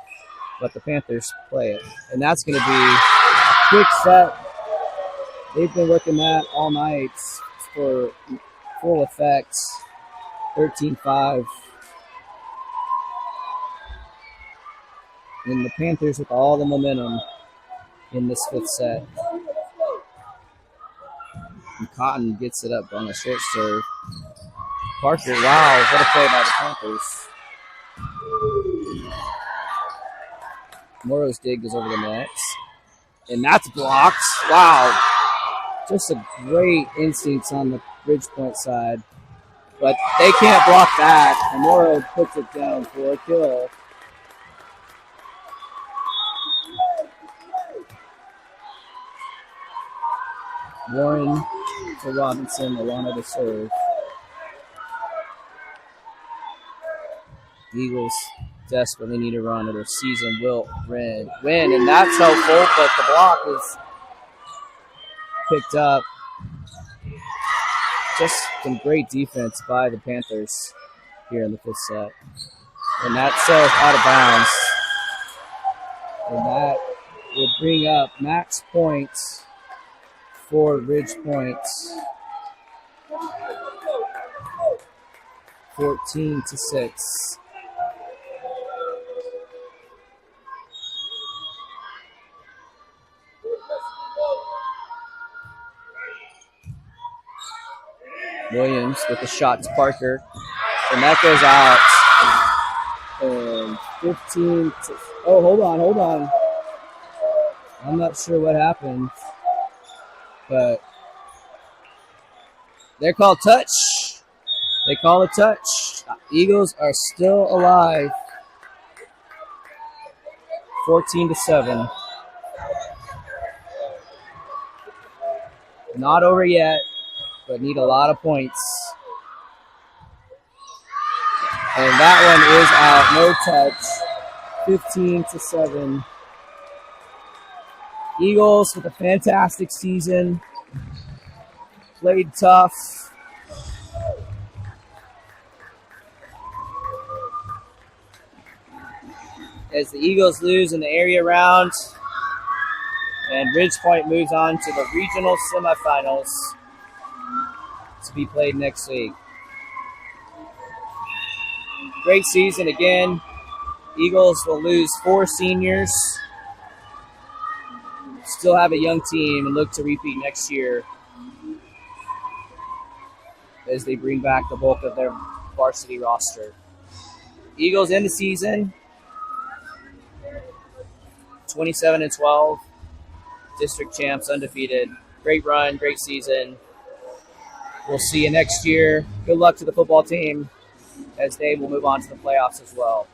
but the Panthers play it. And that's going to be a quick set. They've been working that all night for full effect. 13-5. And the Panthers with all the momentum in this 5th set. And Cotton gets it up on the short serve. Parker, wow, what a play by the Panthers. Morrow's dig goes over the net. And that's blocked. Wow. Just a great instincts on the Bridgepoint side. But they can't block that. And Morrow puts it down for a kill. Warren to Robinson, Alana to serve. Eagles desperately need a run, or their season will win. And that's helpful, but the block is picked up. Just some great defense by the Panthers here in the 5th set. And that's out of bounds. And that will bring up max points for Ridgepoint. 14-6. Williams with the shot to Parker. And that goes out. And 15 to... Oh, hold on. I'm not sure what happened. But they're called touch. They call it touch. Eagles are still alive. 14-7. Not over yet, but need a lot of points. And that one is out. No touch. 15-7. Eagles with a fantastic season. Played tough. As the Eagles lose in the area round, and Ridgepoint moves on to the regional semifinals to be played next week. Great season again. Eagles will lose 4 seniors. Still have a young team and look to repeat next year as they bring back the bulk of their varsity roster. Eagles end the season 27-12. District champs, undefeated. Great run, great season. We'll see you next year. Good luck to the football team as they will move on to the playoffs as well.